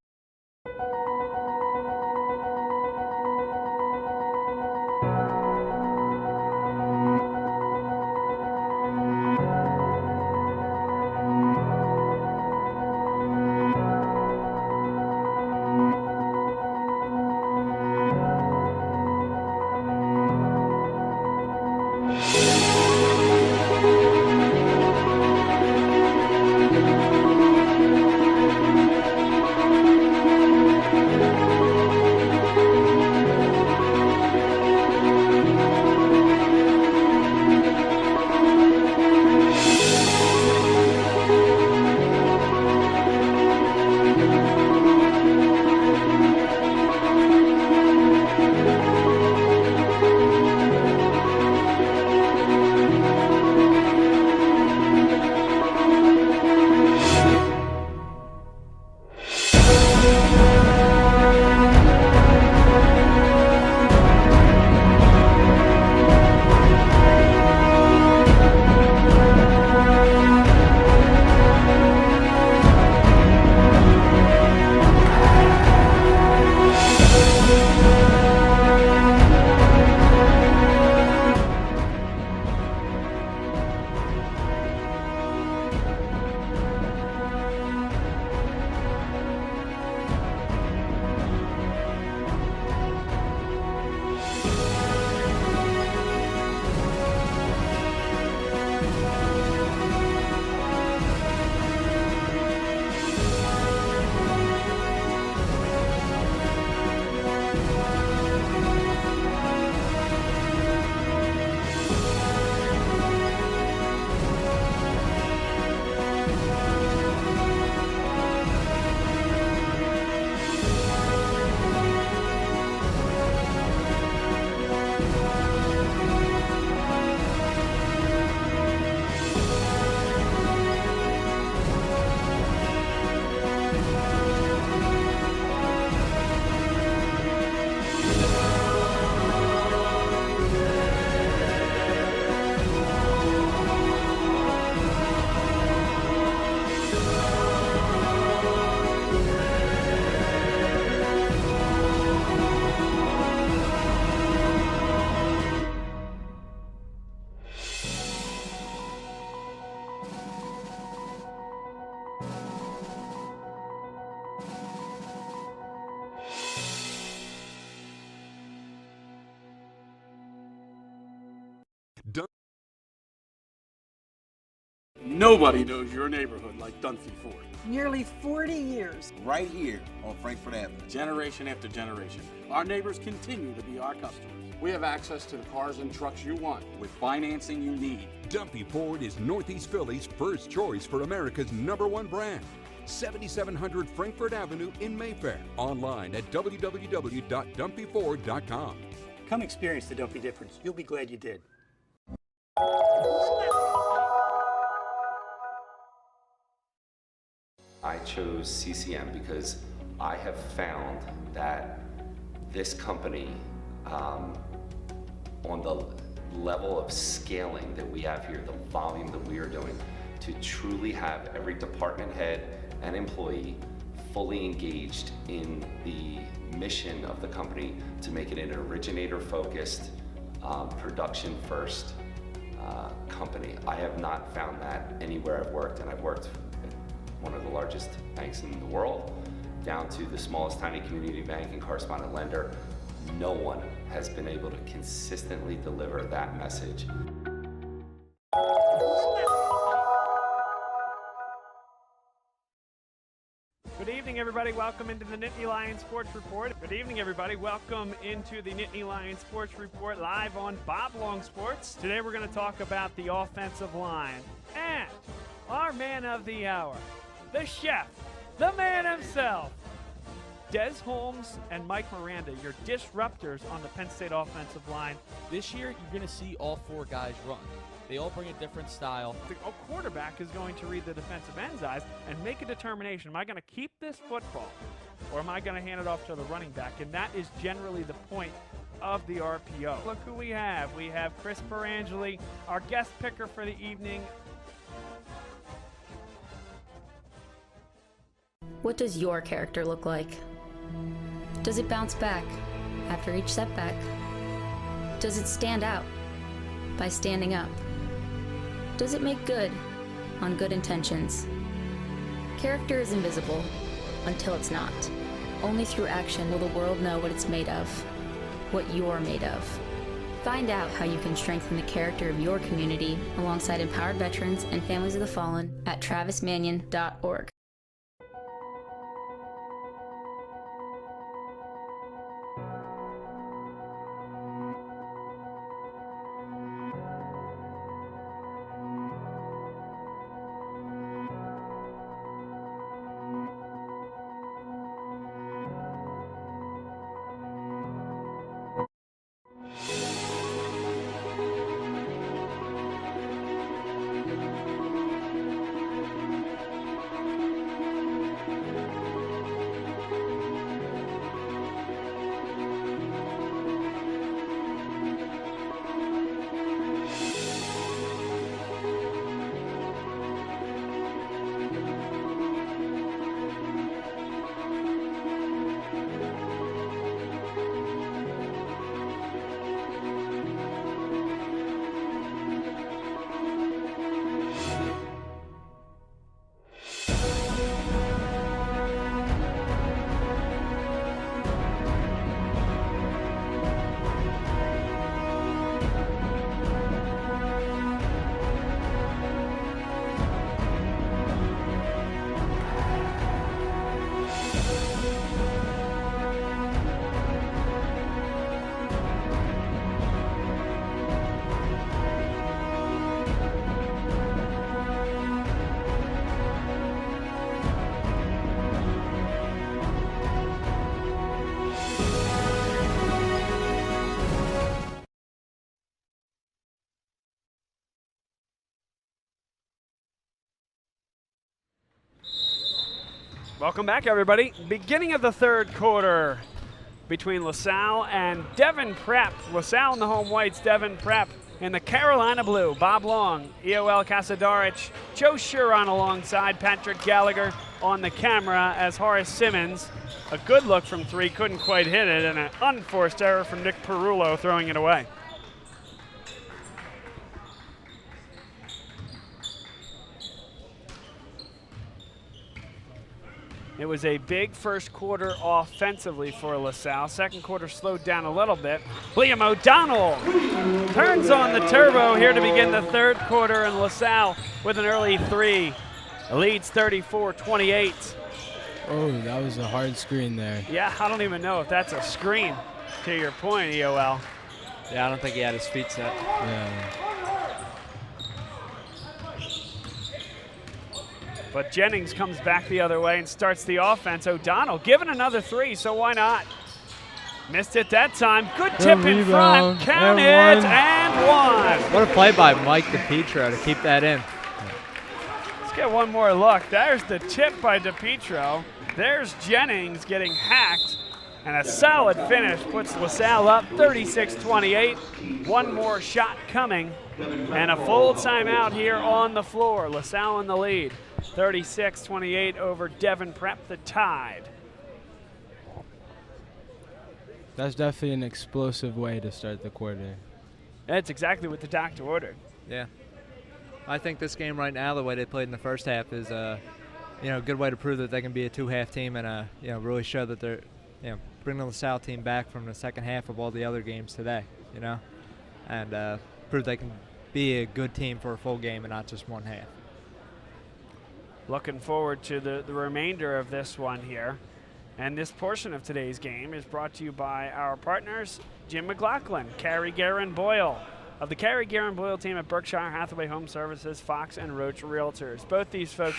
Nobody knows your neighborhood like Dunphy Ford. Nearly 40 years. Right here on Frankfurt Avenue. Generation after generation, our neighbors continue to be our customers. We have access to the cars and trucks you want with financing you need. Dunphy Ford is Northeast Philly's first choice for America's #1 brand. 7700 Frankfurt Avenue in Mayfair. Online at www.dumpyford.com. Come experience the Dumpy difference. You'll be glad you did. I chose CCM because I have found that this company, on the level of scaling that we have here, the volume that we are doing, to truly have every department head and employee fully engaged in the mission of the company to make it an originator-focused, production-first company. I have not found that anywhere I've worked, and I've worked at one of the largest banks in the world, down to the smallest tiny community bank and correspondent lender. No one has been able to consistently deliver that message. Good evening, everybody. Welcome into the Nittany Lions Sports Report. Good evening, everybody. Welcome into the Nittany Lions Sports Report live on Bob Long Sports. Today we're going to talk about the offensive line and our man of the hour, the chef, the man himself, Des Holmes and Mike Miranda, your disruptors on the Penn State offensive line. This year, you're going to see all four guys run. They all bring a different style. The quarterback is going to read the defensive end's eyes and make a determination. Am I going to keep this football or am I going to hand it off to the running back? And that is generally the point of the RPO. Look who we have. We have Chris Perangeli, our guest picker for the evening. What does your character look like? Does it bounce back after each setback? Does it stand out by standing up? Does it make good on good intentions? Character is invisible until it's not. Only through action will the world know what it's made of, what you're made of. Find out how you can strengthen the character of your community alongside empowered veterans and families of the fallen at travismanion.org. Welcome back, everybody. Beginning of the third quarter between LaSalle and Devon Prep. LaSalle in the home whites, Devon Prep in the Carolina blue. Bob Long, EOL Casadarich, Joe Shuron alongside Patrick Gallagher on the camera as Horace Simmons. A good look from three, couldn't quite hit it, and an unforced error from Nick Perullo throwing it away. It was a big first quarter offensively for LaSalle. Second quarter slowed down a little bit. Liam O'Donnell turns on the turbo here to begin the third quarter, and LaSalle with an early three. Leads 34-28. Oh, that was a hard screen there. Yeah, I don't even know if that's a screen, to your point, EOL. Yeah, I don't think he had his feet set. Yeah. But Jennings comes back the other way and starts the offense. O'Donnell given another three, so why not? Missed it that time. Good tip in front. Count it, and one. What a play by Mike DiPietro to keep that in. Let's get one more look. There's the tip by DiPietro. There's Jennings getting hacked. And a solid finish puts LaSalle up 36-28. One more shot coming. And a full timeout here on the floor. LaSalle in the lead. 36-28 over Devon Prep, the Tide. That's definitely an explosive way to start the quarter. That's exactly what the doctor ordered. Yeah. I think this game right now, the way they played in the first half, is a good way to prove that they can be a two-half team and really show that they're bring the LaSalle team back from the second half of all the other games today, and prove they can be a good team for a full game and not just one half. Looking forward to the remainder of this one here. And this portion of today's game is brought to you by our partners, Jim McLaughlin, Carrie Guerin Boyle, of the Carrie Guerin Boyle team at Berkshire Hathaway Home Services, Fox and Roach Realtors. Both these folks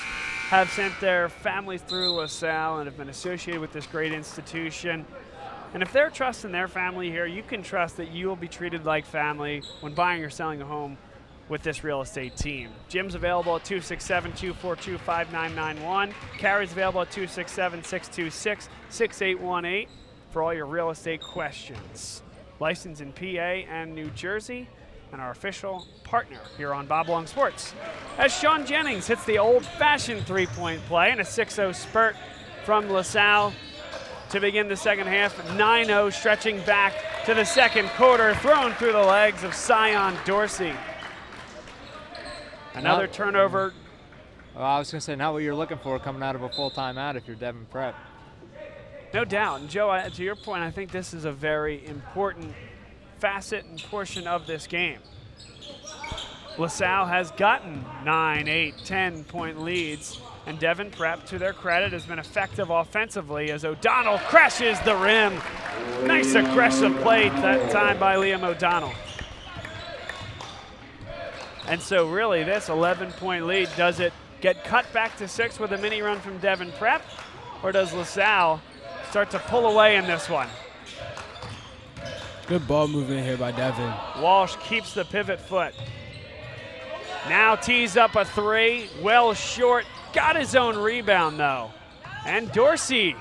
have sent their families through LaSalle and have been associated with this great institution. And if they're trusting their family here, you can trust that you will be treated like family when buying or selling a home with this real estate team. Jim's available at 267-242-5991. Carrie's available at 267-626-6818 for all your real estate questions. Licensed in PA and New Jersey, and our official partner here on Bob Long Sports. As Sean Jennings hits the old-fashioned three-point play in a 6-0 spurt from LaSalle to begin the second half. 9-0 stretching back to the second quarter, thrown through the legs of Sion Dorsey. Another turnover. Well, I was going to say, not what you're looking for coming out of a full timeout if you're Devon Prep. No doubt. And Joe, to your point, I think this is a very important facet and portion of this game. LaSalle has gotten 9, 8, 10-point leads, and Devon Prep, to their credit, has been effective offensively as O'Donnell crashes the rim. Nice aggressive play that time by Liam O'Donnell. And so really this 11-point lead, does it get cut back to 6 with a mini run from Devon Prep, or does LaSalle start to pull away in this one? Good ball movement here by Devon. Walsh keeps the pivot foot. Now tees up a three, well short, got his own rebound though. And Dorsey,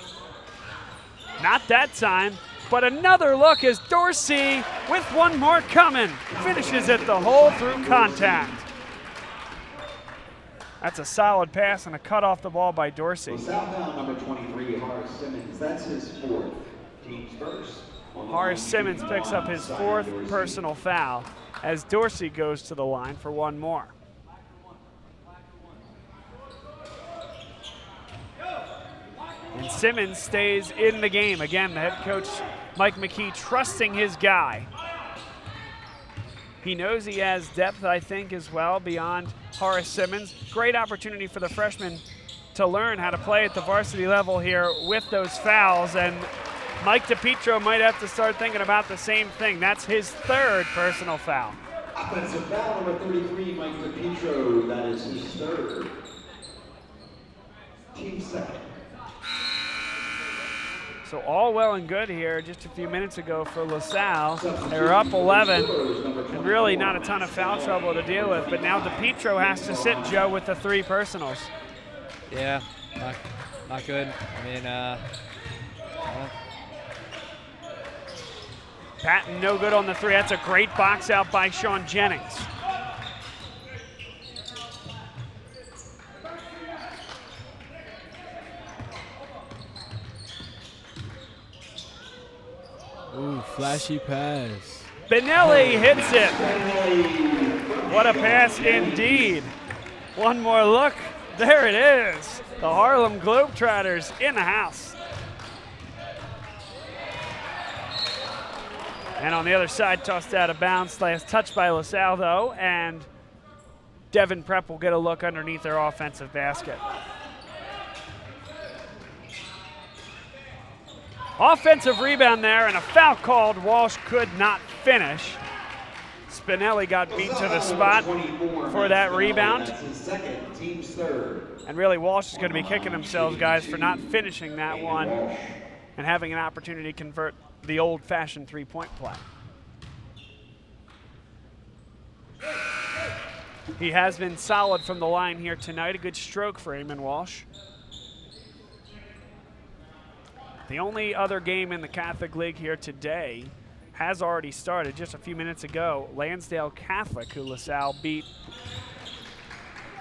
not that time, but another look as Dorsey, with one more coming, finishes at the hole through contact. That's a solid pass and a cut off the ball by Dorsey. LaSalle foul number 23, Horace Simmons. That's his fourth. Team's first. Horace Simmons picks up his fourth personal foul as Dorsey goes to the line for one more. And Simmons stays in the game. Again, the head coach, Mike McKee, trusting his guy. He knows he has depth, I think, as well, beyond Horace Simmons. Great opportunity for the freshman to learn how to play at the varsity level here with those fouls. And Mike DiPietro might have to start thinking about the same thing. That's his third personal foul. Offensive foul number 33, Mike DiPietro. That is his third. Team second. So all well and good here just a few minutes ago for LaSalle. They were up 11 and really not a ton of foul trouble to deal with, but now DiPietro has to sit, Joe, with the three personals. Yeah, not good. I mean, Patton no good on the three. That's a great box out by Sean Jennings. Ooh, flashy pass. Benelli hits it. What a pass indeed. One more look. There it is. The Harlem Globetrotters in the house. And on the other side, tossed out of bounds. Last touch by LaSalle, though, and Devon Prep will get a look underneath their offensive basket. Offensive rebound there, and a foul called. Walsh could not finish. Spinelli got beat to the spot for that rebound. And really, Walsh is going to be kicking themselves, guys, for not finishing that one and having an opportunity to convert the old-fashioned three-point play. He has been solid from the line here tonight. A good stroke for Eamon Walsh. The only other game in the Catholic League here today has already started just a few minutes ago. Lansdale Catholic, who LaSalle beat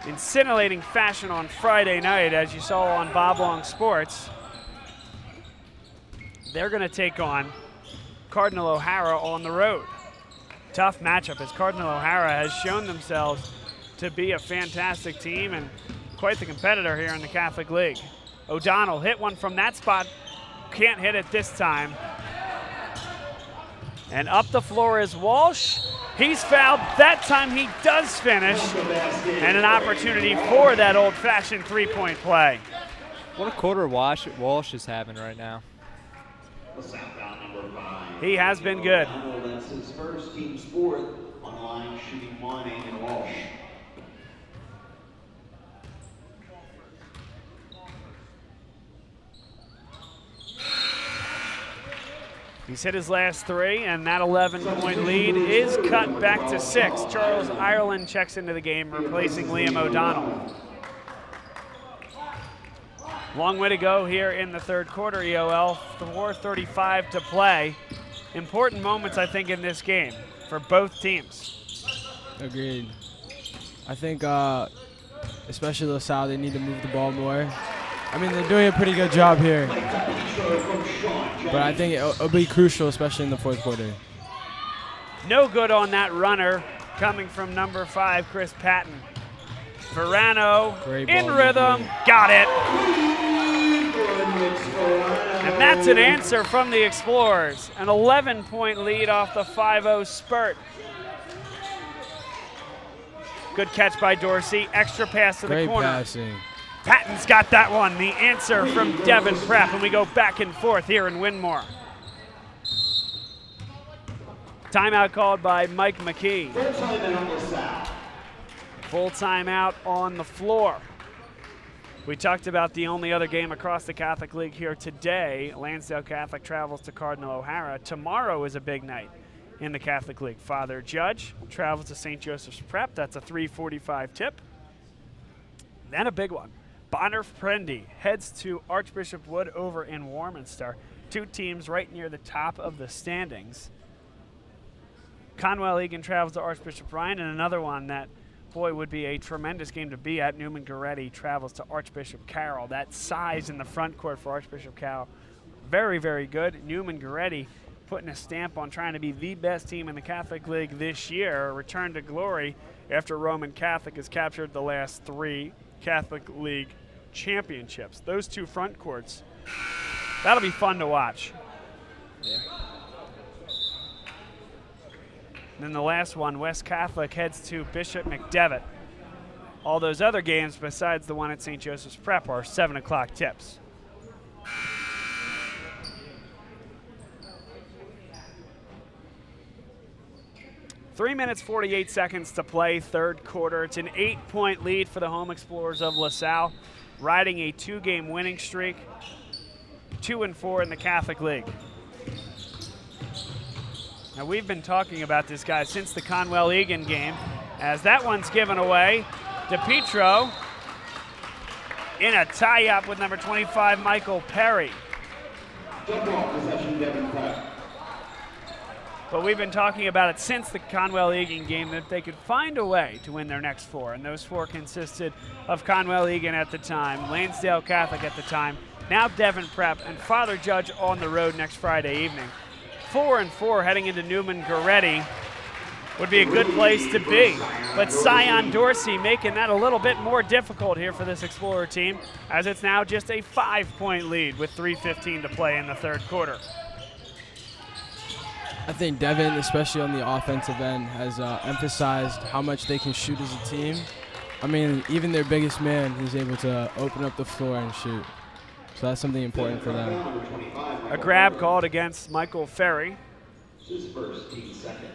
in scintillating fashion on Friday night, as you saw on Bob Long Sports. They're going to take on Cardinal O'Hara on the road. Tough matchup, as Cardinal O'Hara has shown themselves to be a fantastic team and quite the competitor here in the Catholic League. O'Donnell hit one from that spot. Can't hit it this time. And up the floor is Walsh. He's fouled. That time he does finish. And an opportunity for that old-fashioned three-point play. What a quarter Walsh is having right now. He has been good. That's his first, team's fourth. On line shooting one, Eamon Walsh. He's hit his last three, and that 11-point lead is cut back to 6. Charles Ireland checks into the game, replacing Liam O'Donnell. Long way to go here in the third quarter, EOL. 4:35 to play. Important moments, I think, in this game for both teams. Agreed. I think, especially LaSalle, they need to move the ball more. I mean, they're doing a pretty good job here. But I think it'll be crucial, especially in the fourth quarter. No good on that runner coming from number 5, Chris Patton. Verano in rhythm, got it. And that's an answer from the Explorers. An 11-point lead off the 5-0 spurt. Good catch by Dorsey. Extra pass to the corner. Great passing. Patton's got that one. The answer from Devon Prep, and we go back and forth here in Winmore. Timeout called by Mike McKee. Full timeout on the floor. We talked about the only other game across the Catholic League here today. Lansdale Catholic travels to Cardinal O'Hara. Tomorrow is a big night in the Catholic League. Father Judge travels to St. Joseph's Prep. That's a 3:45 tip. Then a big one. Bonner Prendy heads to Archbishop Wood over in Warminster. Two teams right near the top of the standings. Conwell Egan travels to Archbishop Ryan, and another one that, boy, would be a tremendous game to be at. Newman Goretti travels to Archbishop Carroll. That size in the front court for Archbishop Carroll, very, very good. Newman Goretti putting a stamp on trying to be the best team in the Catholic League this year. A return to glory after Roman Catholic has captured the last 3 Catholic League championships. Those two front courts, that'll be fun to watch. Yeah. And then the last one, West Catholic heads to Bishop McDevitt. All those other games besides the one at St. Joseph's Prep are 7 o'clock tips. Three minutes, 48 seconds to play, third quarter. It's an 8-point lead for the Home Explorers of LaSalle, riding a 2-game winning streak, 2-4 in the Catholic League. Now, we've been talking about this guy since the Conwell Egan game, as that one's given away. DePietro in a tie-up with number 25, Michael Perry. But we've been talking about it since the Conwell Egan game, that they could find a way to win their next 4. And those 4 consisted of Conwell Egan at the time, Lansdale Catholic at the time, now Devon Prep, and Father Judge on the road next Friday evening. 4-4 heading into Newman Goretti. would be a good place to be. But Scion Dorsey making that a little bit more difficult here for this Explorer team, as it's now just a 5-point lead with 3:15 to play in the third quarter. I think Devon, especially on the offensive end, has emphasized how much they can shoot as a team. I mean, even their biggest man, he's able to open up the floor and shoot. So that's something important for them. A grab called against Michael Ferry. His first, team second.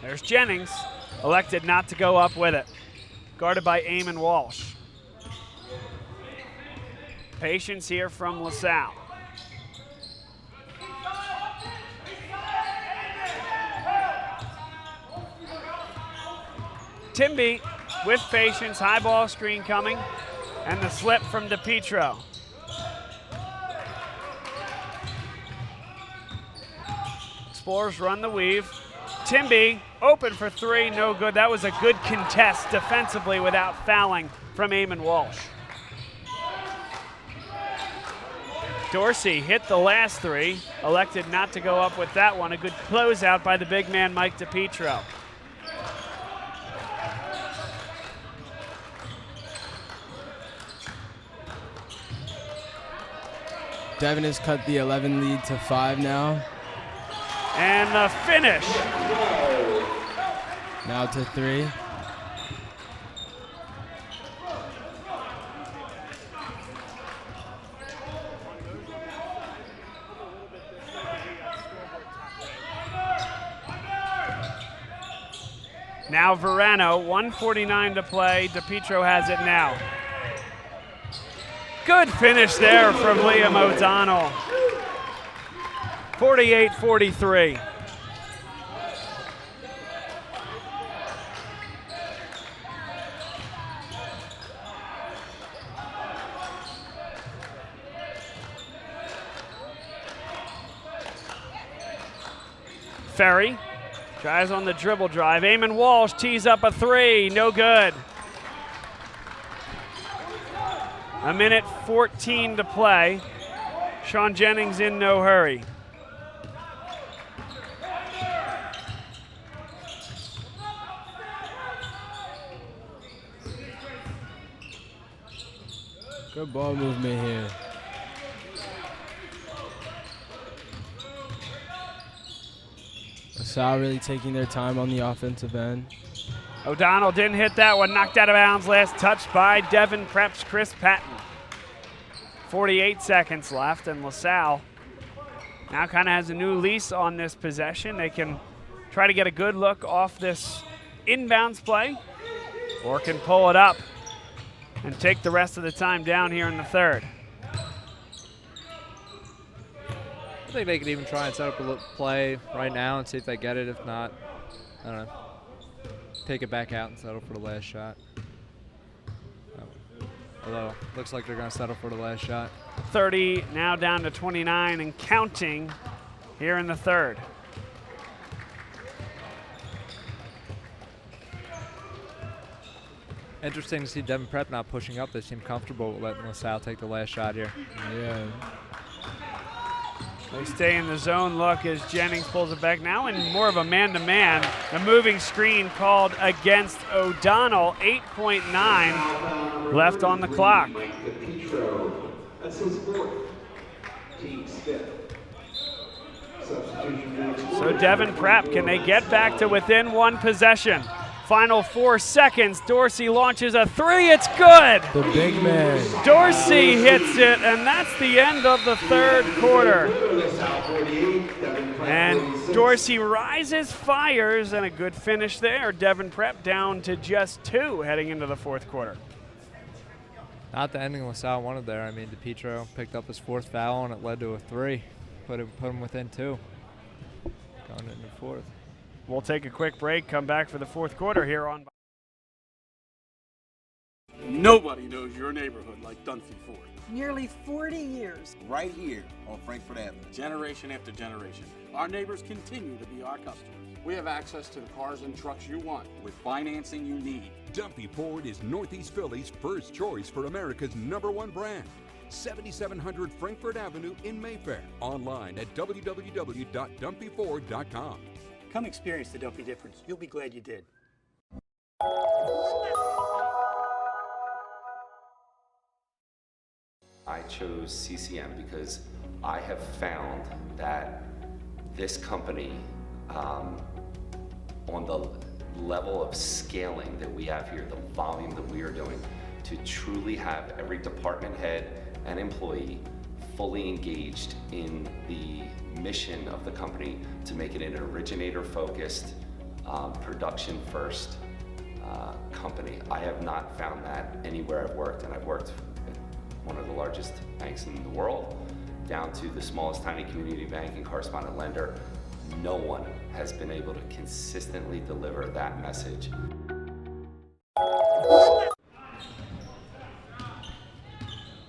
There's Jennings, elected not to go up with it. Guarded by Eamon Walsh. Patience here from LaSalle. Timby with patience, high ball screen coming, and the slip from DePietro. Explorers run the weave. Timby open for three, no good. That was a good contest defensively without fouling from Eamon Walsh. Dorsey hit the last three, elected not to go up with that one. A good closeout by the big man, Mike DePietro. Devon has cut the 11 lead to 5 now. And the finish. Now to 3. Now Verano, 1:49 to play. DePietro has it now. Good finish there from Liam O'Donnell. 48-43. Ferry tries on the dribble drive. Eamon Walsh tees up a three, no good. A minute 14 to play. Sean Jennings in no hurry. Good ball movement here. Salle really taking their time on the offensive end. O'Donnell didn't hit that one, knocked out of bounds, last touch by Devon Prep's Chris Patton. 48 seconds left, and LaSalle now kind of has a new lease on this possession. They can try to get a good look off this inbounds play, or can pull it up and take the rest of the time down here in the third. I think they could even try and set up a play right now and see if they get it. If not, I don't know, take it back out and settle for the last shot. Although, looks like they're going to settle for the last shot. 30 now down to 29 and counting here in the third. Interesting to see Devon Prep not pushing up. They seem comfortable with letting LaSalle take the last shot here. Yeah. They stay in the zone look as Jennings pulls it back now in more of a man-to-man. A moving screen called against O'Donnell. 8.9 left on the clock. That's his fourth. Team's fifth. So Devon Prep, can they get back to within one possession? Final 4 seconds. Dorsey launches a three. It's good. The big man. Dorsey hits it, and that's the end of the third quarter. And Dorsey rises, fires, and a good finish there. Devon Prep down to just 2 heading into the fourth quarter. Not the ending LaSalle wanted there. I mean, DePietro picked up his 4th foul, and it led to a 3. Put him within 2. Going into the fourth. We'll take a quick break, come back for the fourth quarter here on. Nobody knows your neighborhood like Dunphy Ford. Nearly 40 years. Right here on Frankfurt Avenue. Generation after generation, our neighbors continue to be our customers. We have access to the cars and trucks you want with financing you need. Dunphy Ford is Northeast Philly's first choice for America's #1 brand. 7700 Frankfurt Avenue in Mayfair. Online at www.dumpyford.com. Come experience the Dumpy difference. You'll be glad you did. I chose CCM because I have found that this company, on the level of scaling that we have here, the volume that we are doing, to truly have every department head and employee fully engaged in the mission of the company to make it an originator-focused, production-first company. I have not found that anywhere I've worked, and I've worked at one of the largest banks in the world, down to the smallest tiny community bank and correspondent lender. No one has been able to consistently deliver that message.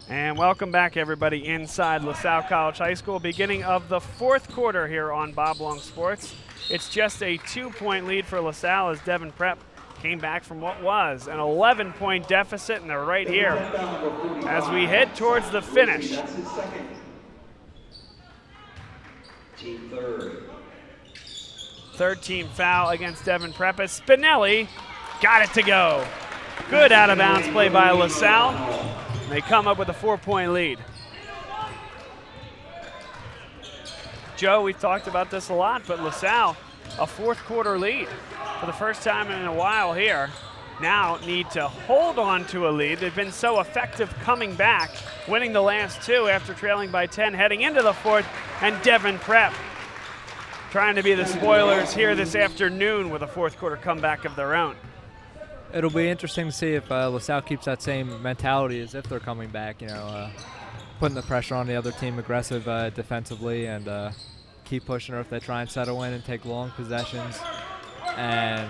And welcome back, everybody, inside LaSalle College High School. Beginning of the fourth quarter here on Bob Long Sports. It's just a 2-point lead for LaSalle as Devon Prep came back from what was an 11-point deficit, and they're right here as we head towards the finish. That's his second. Team third. Third team foul against Devon Prep as Spinelli got it to go. Good out-of-bounds play by LaSalle. They come up with a 4-point lead. Joe, we've talked about this a lot, but LaSalle, a fourth quarter lead for the first time in a while here. Now need to hold on to a lead. They've been so effective coming back, winning the last two after trailing by 10 heading into the fourth, and Devon Prep trying to be the spoilers here this afternoon with a fourth quarter comeback of their own. It'll be interesting to see if LaSalle keeps that same mentality as if they're coming back, putting the pressure on the other team, aggressive defensively, and keep pushing her if they try and settle in and take long possessions and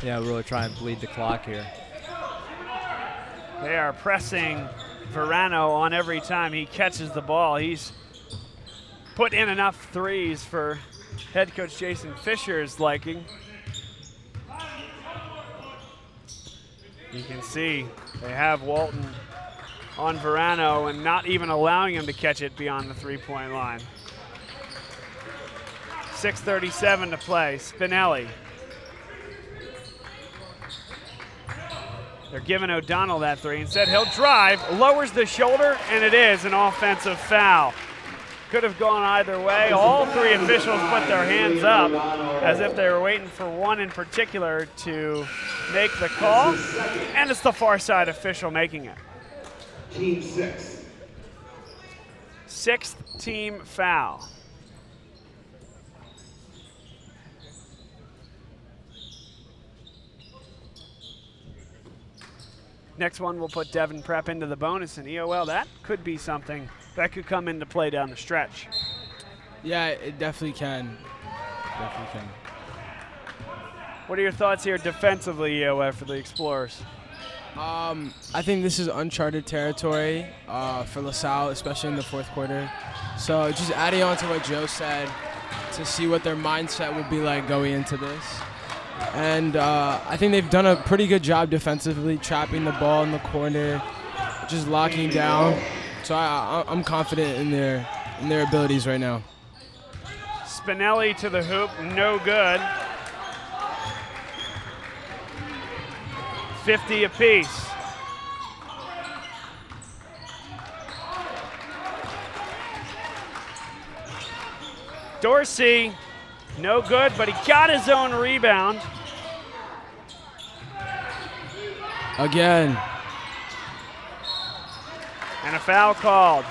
really try and bleed the clock here. They are pressing Verano on every time he catches the ball. He's put in enough threes for head coach Jason Fisher's liking. You can see they have Walton on Verano and not even allowing him to catch it beyond the three-point line. 6:37 to play. Spinelli. They're giving O'Donnell that three. Instead, he'll drive, lowers the shoulder, and it is an offensive foul. Could have gone either way. All three officials put their hands up as if they were waiting for one in particular to make the call, and it's the far side official making it. Team 6. Sixth team foul. Next one will put Devon Prep into the bonus, and EOL, that could be something that could come into play down the stretch. Yeah, it definitely can. Definitely can. What are your thoughts here defensively, EOF, for the Explorers? I think this is uncharted territory for LaSalle, especially in the fourth quarter. So just adding on to what Joe said, to see what their mindset would be like going into this. And I think they've done a pretty good job defensively, trapping the ball in the corner, just locking down. So I'm confident in their abilities right now. Spinelli to the hoop, no good. 50 apiece. Dorsey, no good, but he got his own rebound. Again. And a foul called.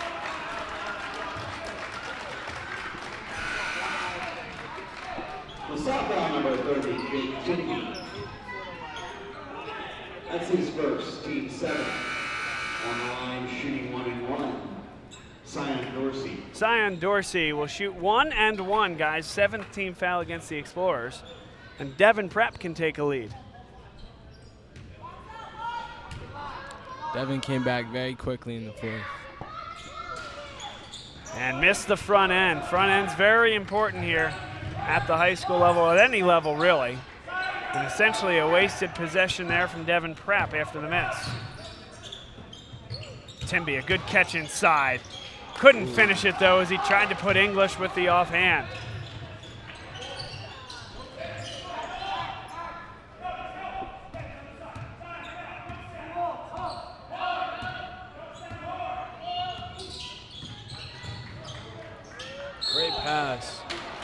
LaSalle foul number 30, Jake Tinney. That's his first, team 7. On the line, shooting 1 and 1. Zion Dorsey. Zion Dorsey will shoot 1 and 1, guys. 7th team foul against the Explorers. And Devon Prep can take a lead. Devon came back very quickly in the fourth. And missed the front end. Front end's very important here at the high school level, at any level really. And essentially a wasted possession there from Devon Prep after the miss. Timby, a good catch inside. Couldn't finish it though as he tried to put English with the offhand. Great pass.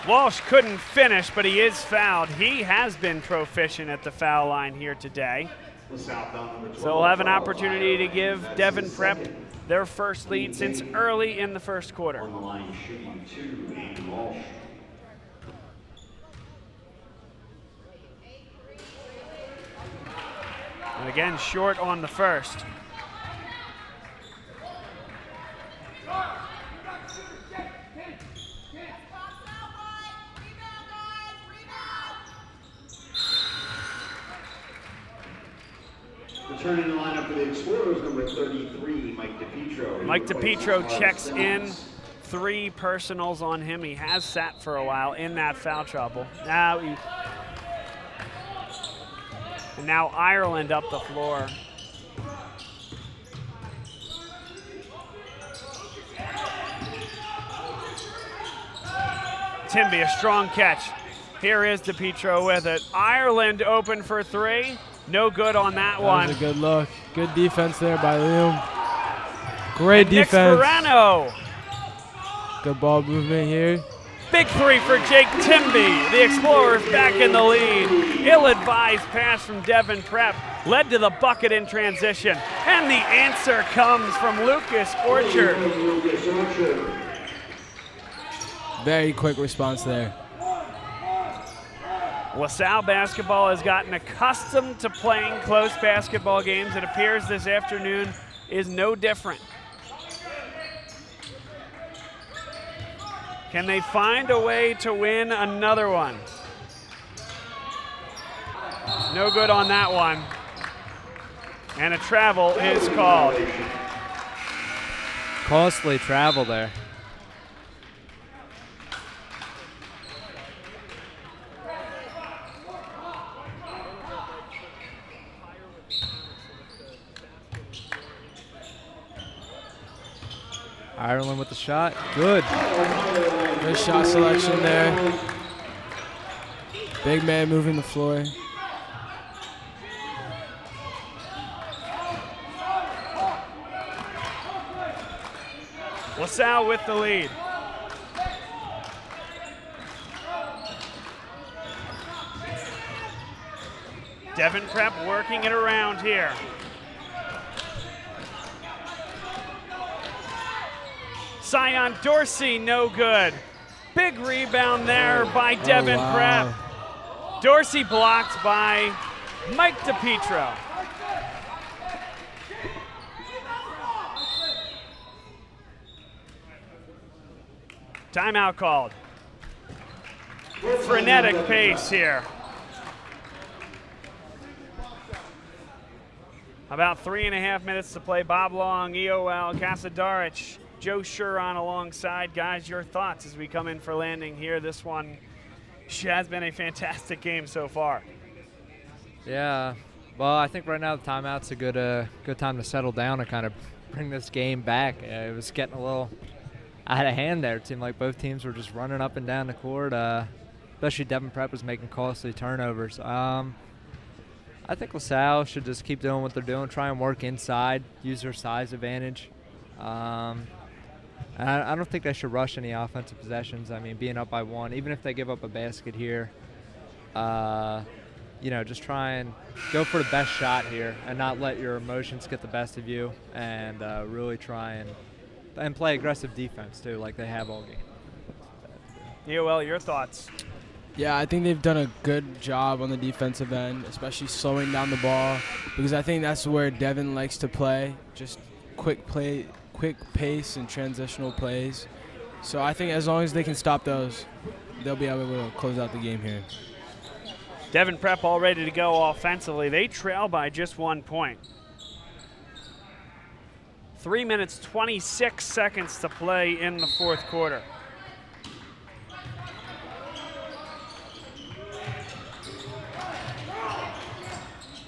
Walsh couldn't finish, but he is fouled. He has been proficient at the foul line here today. So we'll have an opportunity to give Devon Prep their first lead since early in the first quarter. On the line shooting 2, Andy Walsh. And again, short on the first. Returning the lineup for the Explorers, number 33, Mike DiPietro. Mike DiPietro checks in. 3 personals on him. He has sat for a while in that foul trouble. And now Ireland up the floor. Timby, a strong catch. Here is DiPietro with it. Ireland open for 3. No good on that one. That was a good look. Good defense there by Liam. Great defense. Nick Sperano. Good ball movement here. Big 3 for Jake Timby. The Explorers back in the lead. Ill-advised pass from Devon Prep led to the bucket in transition. And the answer comes from Lucas Orchard. Very quick response there. LaSalle basketball has gotten accustomed to playing close basketball games. It appears this afternoon is no different. Can they find a way to win another one? No good on that one. And a travel is called. Costly travel there. Ireland with the shot. Good. Good shot selection there. Big man moving the floor. LaSalle with the lead. Devon Prep working it around here. Zion Dorsey, no good. Big rebound there by Devon Prep. Dorsey blocked by Mike DiPietro. Timeout called. Frenetic pace here. About 3.5 minutes to play. Bob Long, EOL, Casadarich, Joe Shuron alongside. Guys, your thoughts as we come in for landing here. This one has been a fantastic game so far. Yeah, well, I think right now the timeout's a good time to settle down and kind of bring this game back. It was getting a little out of hand there. It seemed like both teams were just running up and down the court, especially Devon Prep was making costly turnovers. I think LaSalle should just keep doing what they're doing, try and work inside, use their size advantage. I don't think they should rush any offensive possessions. I mean, being up by 1, even if they give up a basket here, you know, just try and go for the best shot here and not let your emotions get the best of you, and really try and play aggressive defense too, like they have all game. Yeah, well, your thoughts? Yeah, I think they've done a good job on the defensive end, especially slowing down the ball, because I think that's where Devon likes to play, just quick pace and transitional plays. So I think as long as they can stop those, they'll be able to close out the game here. Devon Prep all ready to go offensively. They trail by just 1 point. 3 minutes, 26 seconds to play in the fourth quarter.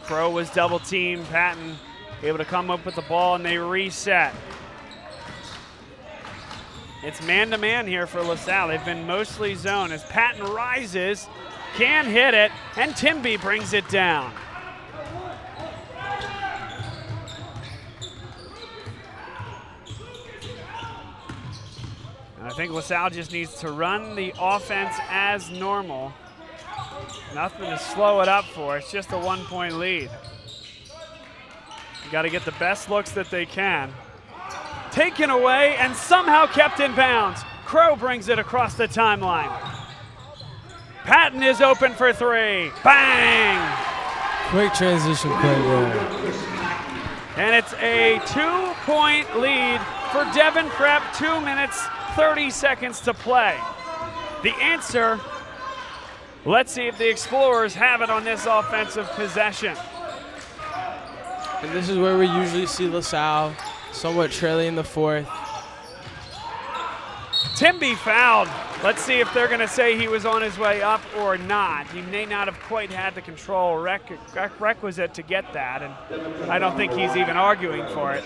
Crow was double teamed. Patton able to come up with the ball, and they reset. It's man-to-man here for LaSalle. They've been mostly zone as Patton rises, can hit it, and Timby brings it down. And I think LaSalle just needs to run the offense as normal. Nothing to slow it up for. It's just a 1-point lead. You got to get the best looks that they can. Taken away and somehow kept in bounds. Crow brings it across the timeline. Patton is open for three. Bang! Quick transition play there. And it's a 2-point lead for Devon Prep. 2 minutes, 30 seconds to play. The answer, let's see if the Explorers have it on this offensive possession. And this is where we usually see LaSalle somewhat trailing in the fourth. Timby fouled. Let's see if they're going to say he was on his way up or not. He may not have quite had the control requisite to get that, and I don't think he's even arguing for it.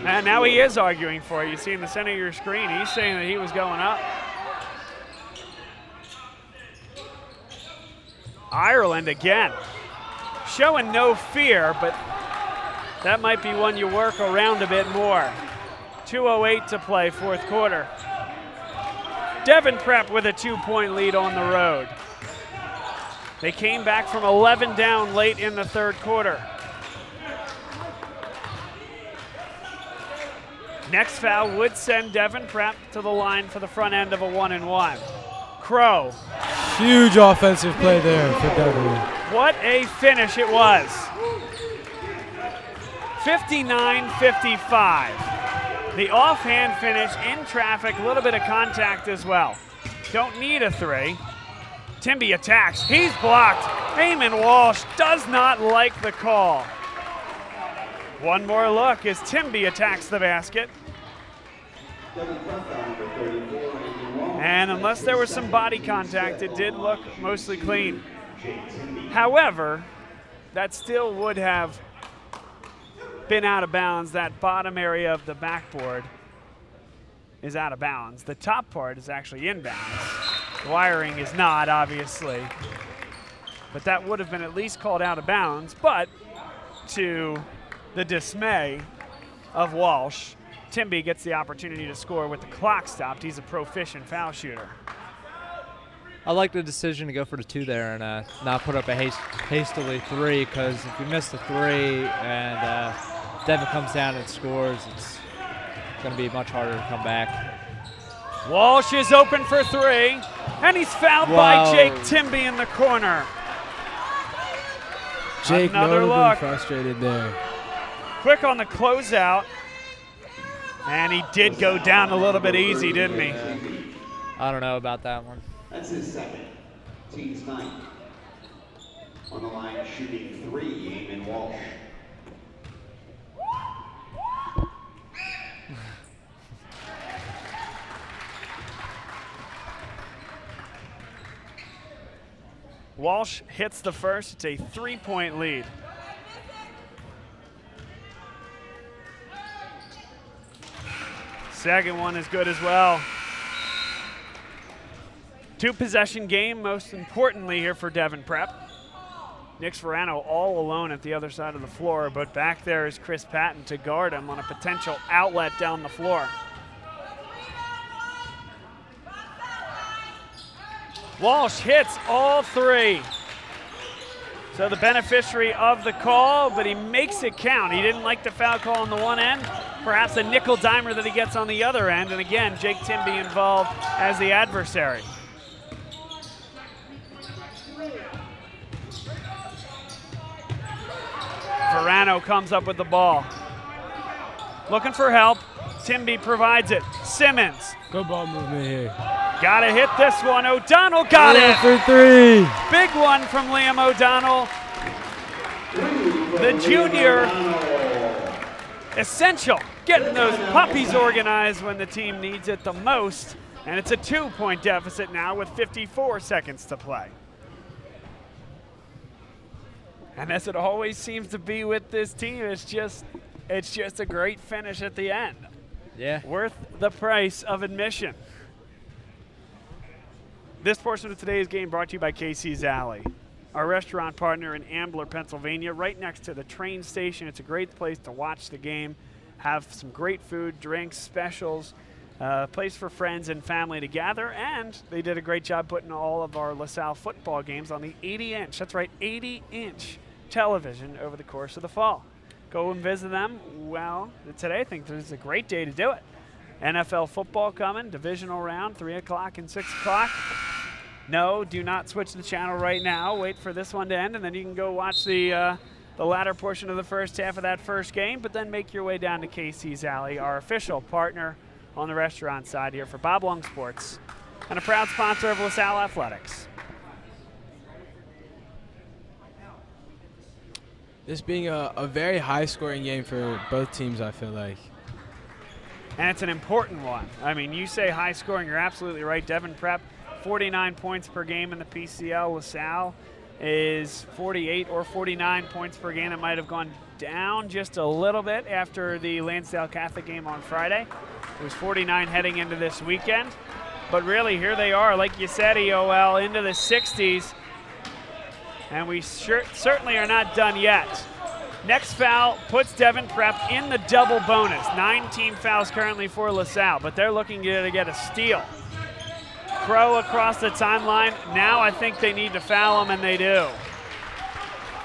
And now he is arguing for it. You see in the center of your screen, he's saying that he was going up. Ireland again, showing no fear, but that might be one you work around a bit more. 2:08 to play, fourth quarter. Devon Prep with a 2-point lead on the road. They came back from 11 down late in the third quarter. Next foul would send Devon Prep to the line for the front end of a 1-and-1. Crow. Huge offensive play there for Devon. What a finish it was. 59-55. The offhand finish in traffic, a little bit of contact as well. Don't need a three. Timby attacks, he's blocked. Eamon Walsh does not like the call. One more look as Timby attacks the basket. And unless there was some body contact, it did look mostly clean. However, that still would have been out of bounds. That bottom area of the backboard is out of bounds. The top part is actually in bounds. The wiring is not, obviously. But that would have been at least called out of bounds. But to the dismay of Walsh, Timby gets the opportunity to score with the clock stopped. He's a proficient foul shooter. I like the decision to go for the two there and not put up a hastily three, because if you miss the three and Devon comes down and scores, it's going to be much harder to come back. Walsh is open for three, and he's fouled by Jake Timby in the corner. Jake Another notably look. Frustrated there. Quick on the closeout, and he did go down a little bit easy, didn't he? I don't know about that one. That's his second. Team's ninth. On the line shooting three, Eamon Walsh. Walsh hits the first. It's a 3-point lead. Second one is good as well. 2-possession game, most importantly here for Devon Prep. Nick Sforano all alone at the other side of the floor, but back there is Chris Patton to guard him on a potential outlet down the floor. Walsh hits all three. So the beneficiary of the call, but he makes it count. He didn't like the foul call on the one end. Perhaps a nickel dimer that he gets on the other end. And again, Jake Timby involved as the adversary. Verano comes up with the ball. Looking for help. Timby provides it. Simmons. Good ball movement here. Gotta hit this one. O'Donnell got it. For three. Big one from Liam O'Donnell. The junior, essential, getting those puppies organized when the team needs it the most. And it's a 2-point deficit now with 54 seconds to play. And as it always seems to be with this team, it's just a great finish at the end. Yeah. Worth the price of admission. This portion of today's game brought to you by KC's Alley, our restaurant partner in Ambler, Pennsylvania, right next to the train station. It's a great place to watch the game, have some great food, drinks, specials, place for friends and family to gather, and they did a great job putting all of our LaSalle football games on the 80-inch, that's right, 80-inch television over the course of the fall. Go and visit them. Well, today I think this is a great day to do it. NFL football coming, divisional round, 3 o'clock and 6 o'clock. No, do not switch the channel right now. Wait for this one to end, and then you can go watch the latter portion of the first half of that first game, but then make your way down to KC's Alley, our official partner on the restaurant side here for Bob Long Sports, and a proud sponsor of LaSalle Athletics. This being a very high-scoring game for both teams, I feel like. And it's an important one. I mean, you say high-scoring, you're absolutely right. Devon Prep, 49 points per game in the PCL. LaSalle is 48 or 49 points per game. It might have gone down just a little bit after the Lansdale Catholic game on Friday. It was 49 heading into this weekend. But really, here they are, like you said, EOL, into the 60s. And we certainly are not done yet. Next foul puts Devon Prep in the double bonus. 9 team fouls currently for LaSalle, but they're looking to get a steal. Crow across the timeline. Now I think they need to foul him, and they do.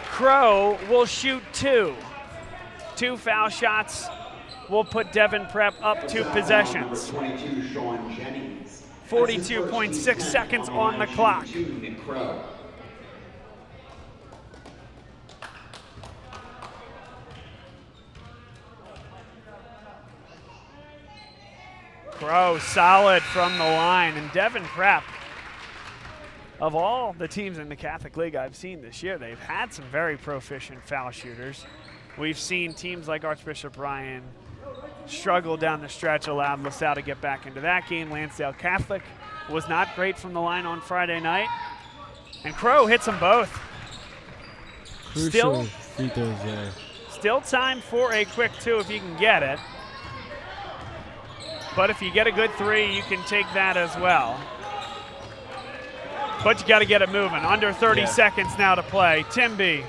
Crow will shoot 2. 2 foul shots will put Devon Prep up 2 possessions. 42.6 seconds on the clock. Crow solid from the line, and Devon Prep, of all the teams in the Catholic League I've seen this year, they've had some very proficient foul shooters. We've seen teams like Archbishop Ryan struggle down the stretch, allowed LaSalle to get back into that game. Lansdale Catholic was not great from the line on Friday night, and Crow hits them both. Crucial free throws there. Still time for a quick 2 if you can get it. But if you get a good 3, you can take that as well. But you got to get it moving. Under 30 seconds now to play. Timby.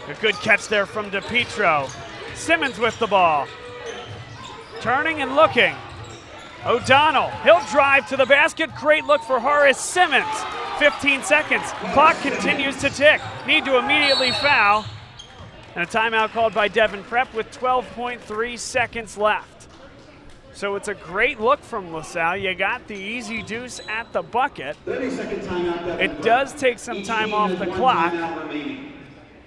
A good catch there from DePietro. Simmons with the ball. Turning and looking. O'Donnell. He'll drive to the basket. Great look for Horace Simmons. 15 seconds. Clock continues to tick. Need to immediately foul. And a timeout called by Devon Prep with 12.3 seconds left. So it's a great look from LaSalle. You got the easy deuce at the bucket. 30-second timeout. It does take some time off the clock,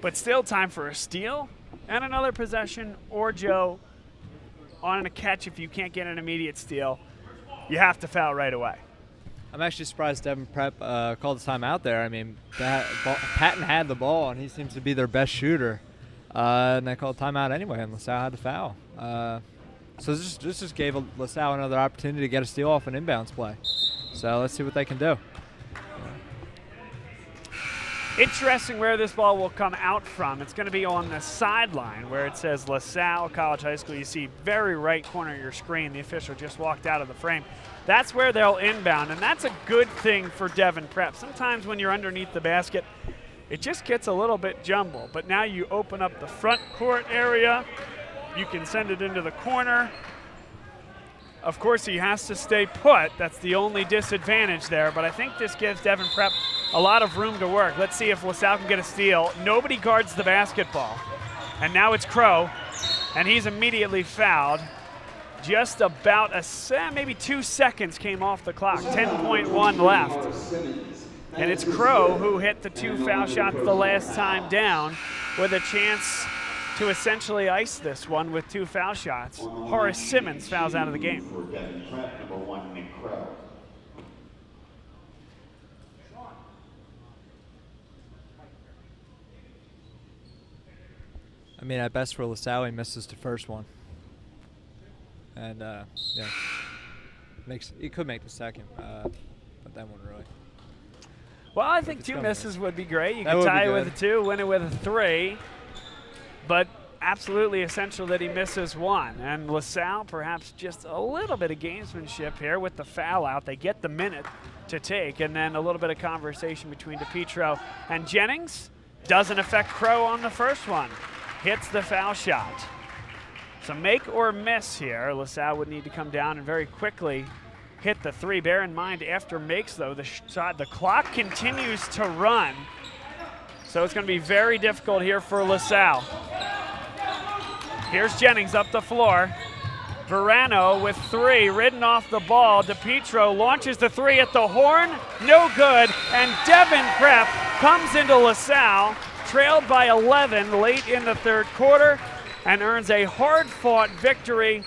but still time for a steal and another possession, or Joe, on a catch if you can't get an immediate steal, you have to foul right away. I'm actually surprised Devon Prep called the timeout there. I mean, Patton had the ball, and he seems to be their best shooter. And they called timeout anyway, and LaSalle had to foul. So this just gave LaSalle another opportunity to get a steal off an inbounds play. So let's see what they can do. Interesting where this ball will come out from. It's going to be on the sideline where it says LaSalle College High School. You see very right corner of your screen. The official just walked out of the frame. That's where they'll inbound, and that's a good thing for Devon Prep. Sometimes when you're underneath the basket, it just gets a little bit jumbled. But now you open up the front court area. You can send it into the corner. Of course, he has to stay put. That's the only disadvantage there. But I think this gives Devon Prep a lot of room to work. Let's see if LaSalle can get a steal. Nobody guards the basketball. And now it's Crow, and he's immediately fouled. Just about maybe 2 seconds came off the clock. 10.1 left. And it's Crow who hit the 2 foul shots the last time down with a chance to essentially ice this one with 2 foul shots. Horace Simmons fouls out of the game. I mean, at best for LaSalle, he misses the first one. And, yeah, he could make the second, but that one really. Well, I think 2 misses would be great. You could tie it with a 2, win it with a 3. But absolutely essential that he misses one. And LaSalle perhaps just a little bit of gamesmanship here with the foul out. They get the minute to take, and then a little bit of conversation between DiPietro and Jennings. Doesn't affect Crow on the first one. Hits the foul shot. So make or miss here. LaSalle would need to come down and very quickly hit the three. Bear in mind, after makes, though, the clock continues to run. So it's going to be very difficult here for LaSalle. Here's Jennings up the floor. Verano with three, ridden off the ball. DiPietro launches the three at the horn, no good. And Devon Prep comes into LaSalle, trailed by 11 late in the third quarter, and earns a hard-fought victory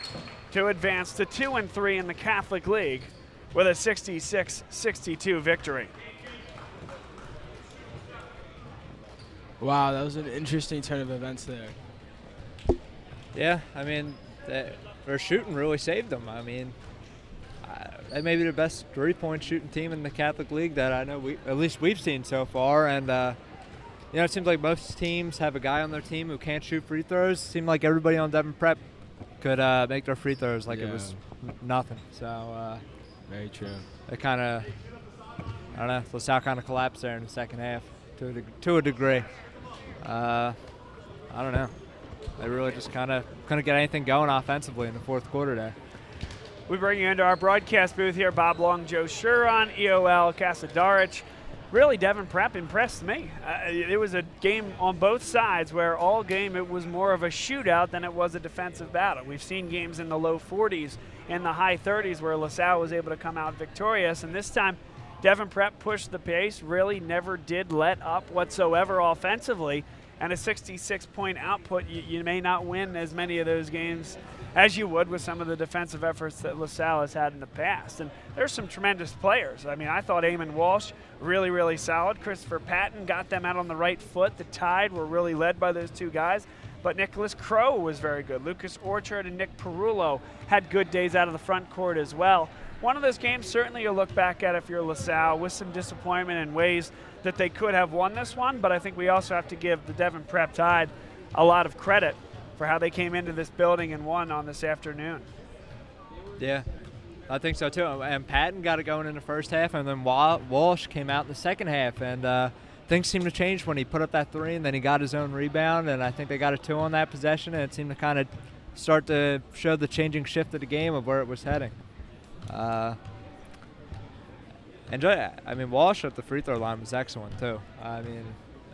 to advance to 2-3 in the Catholic League with a 66-62 victory. Wow, that was an interesting turn of events there. Yeah, I mean, their shooting really saved them. I mean, they may be the best three-point shooting team in the Catholic League that I know at least we've seen so far. And you know, it seems like most teams have a guy on their team who can't shoot free throws. It seemed like everybody on Devon Prep could make their free throws like it was nothing. So very true. It kind of, I don't know, LaSalle kind of collapsed there in the second half to a degree. I don't know. They really just kind of couldn't get anything going offensively in the fourth quarter there. We bring you into our broadcast booth here. Bob Long, Joe Shuron, EOL Casadarich. Really, Devon Prep impressed me. It was a game on both sides where all game it was more of a shootout than it was a defensive battle. We've seen games in the low 40s and the high 30s where LaSalle was able to come out victorious, and this time Devon Prep pushed the pace, really never did let up whatsoever offensively, and a 66-point output. You may not win as many of those games as you would with some of the defensive efforts that LaSalle has had in the past. And there's some tremendous players. I mean, I thought Eamon Walsh, really, really solid. Christopher Patton got them out on the right foot. The Tide were really led by those two guys. But Nicholas Crow was very good. Lucas Orchard and Nick Perullo had good days out of the front court as well. One of those games certainly you'll look back at if you're LaSalle with some disappointment in ways that they could have won this one, but I think we also have to give the Devon Prep Tide a lot of credit for how they came into this building and won on this afternoon. Yeah, I think so too. And Patton got it going in the first half, and then Walsh came out in the second half, and things seemed to change when he put up that three, and then he got his own rebound, and I think they got a two on that possession, and it seemed to kind of start to show the changing shift of the game of where it was heading. I mean, Walsh at the free throw line was excellent too. I mean,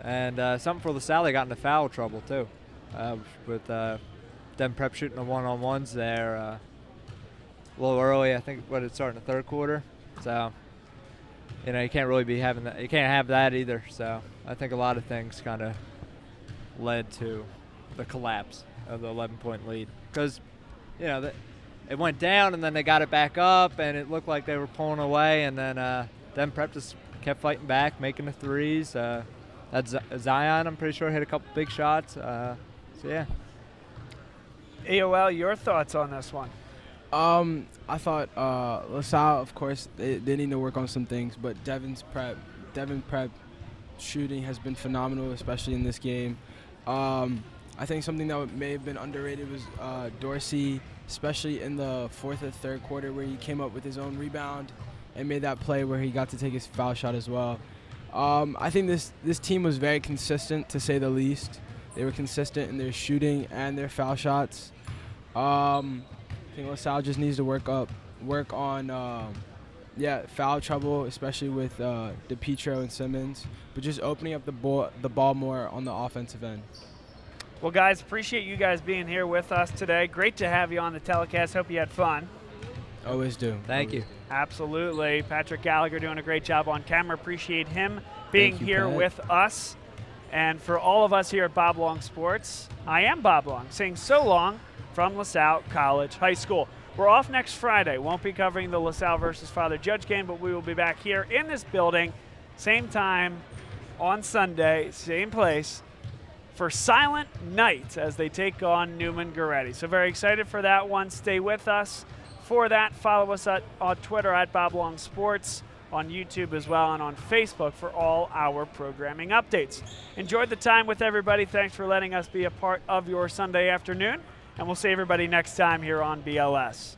and something for LaSalle, they got into foul trouble too, with them Prep shooting the one-on-ones there a little early. I think it started in the third quarter. So, you know, you can't really be having that. You can't have that either. So I think a lot of things kind of led to the collapse of the 11-point lead because, you know, it went down and then they got it back up and it looked like they were pulling away, and then Prep just kept fighting back, making the threes. That's Zion, I'm pretty sure, hit a couple big shots. So yeah. AOL, your thoughts on this one? I thought LaSalle, of course, they need to work on some things, but Devon Prep shooting has been phenomenal, especially in this game. I think something that may have been underrated was Dorsey, especially in the fourth or third quarter where he came up with his own rebound and made that play where he got to take his foul shot as well. I think this team was very consistent, to say the least. They were consistent in their shooting and their foul shots. I think LaSalle just needs to work on foul trouble, especially with DiPietro and Simmons, but just opening up the ball more on the offensive end. Well, guys, appreciate you guys being here with us today. Great to have you on the telecast. Hope you had fun. Always do. Thank you. Absolutely. Patrick Gallagher doing a great job on camera. Appreciate him being here with us. And for all of us here at Bob Long Sports, I am Bob Long, saying so long from LaSalle College High School. We're off next Friday. Won't be covering the LaSalle versus Father Judge game, but we will be back here in this building, same time on Sunday, same place, for Silent Night as they take on Newman Goretti. So very excited for that one. Stay with us for that. Follow us on Twitter at Bob Long Sports, on YouTube as well, and on Facebook for all our programming updates. Enjoyed the time with everybody. Thanks for letting us be a part of your Sunday afternoon, and we'll see everybody next time here on BLS.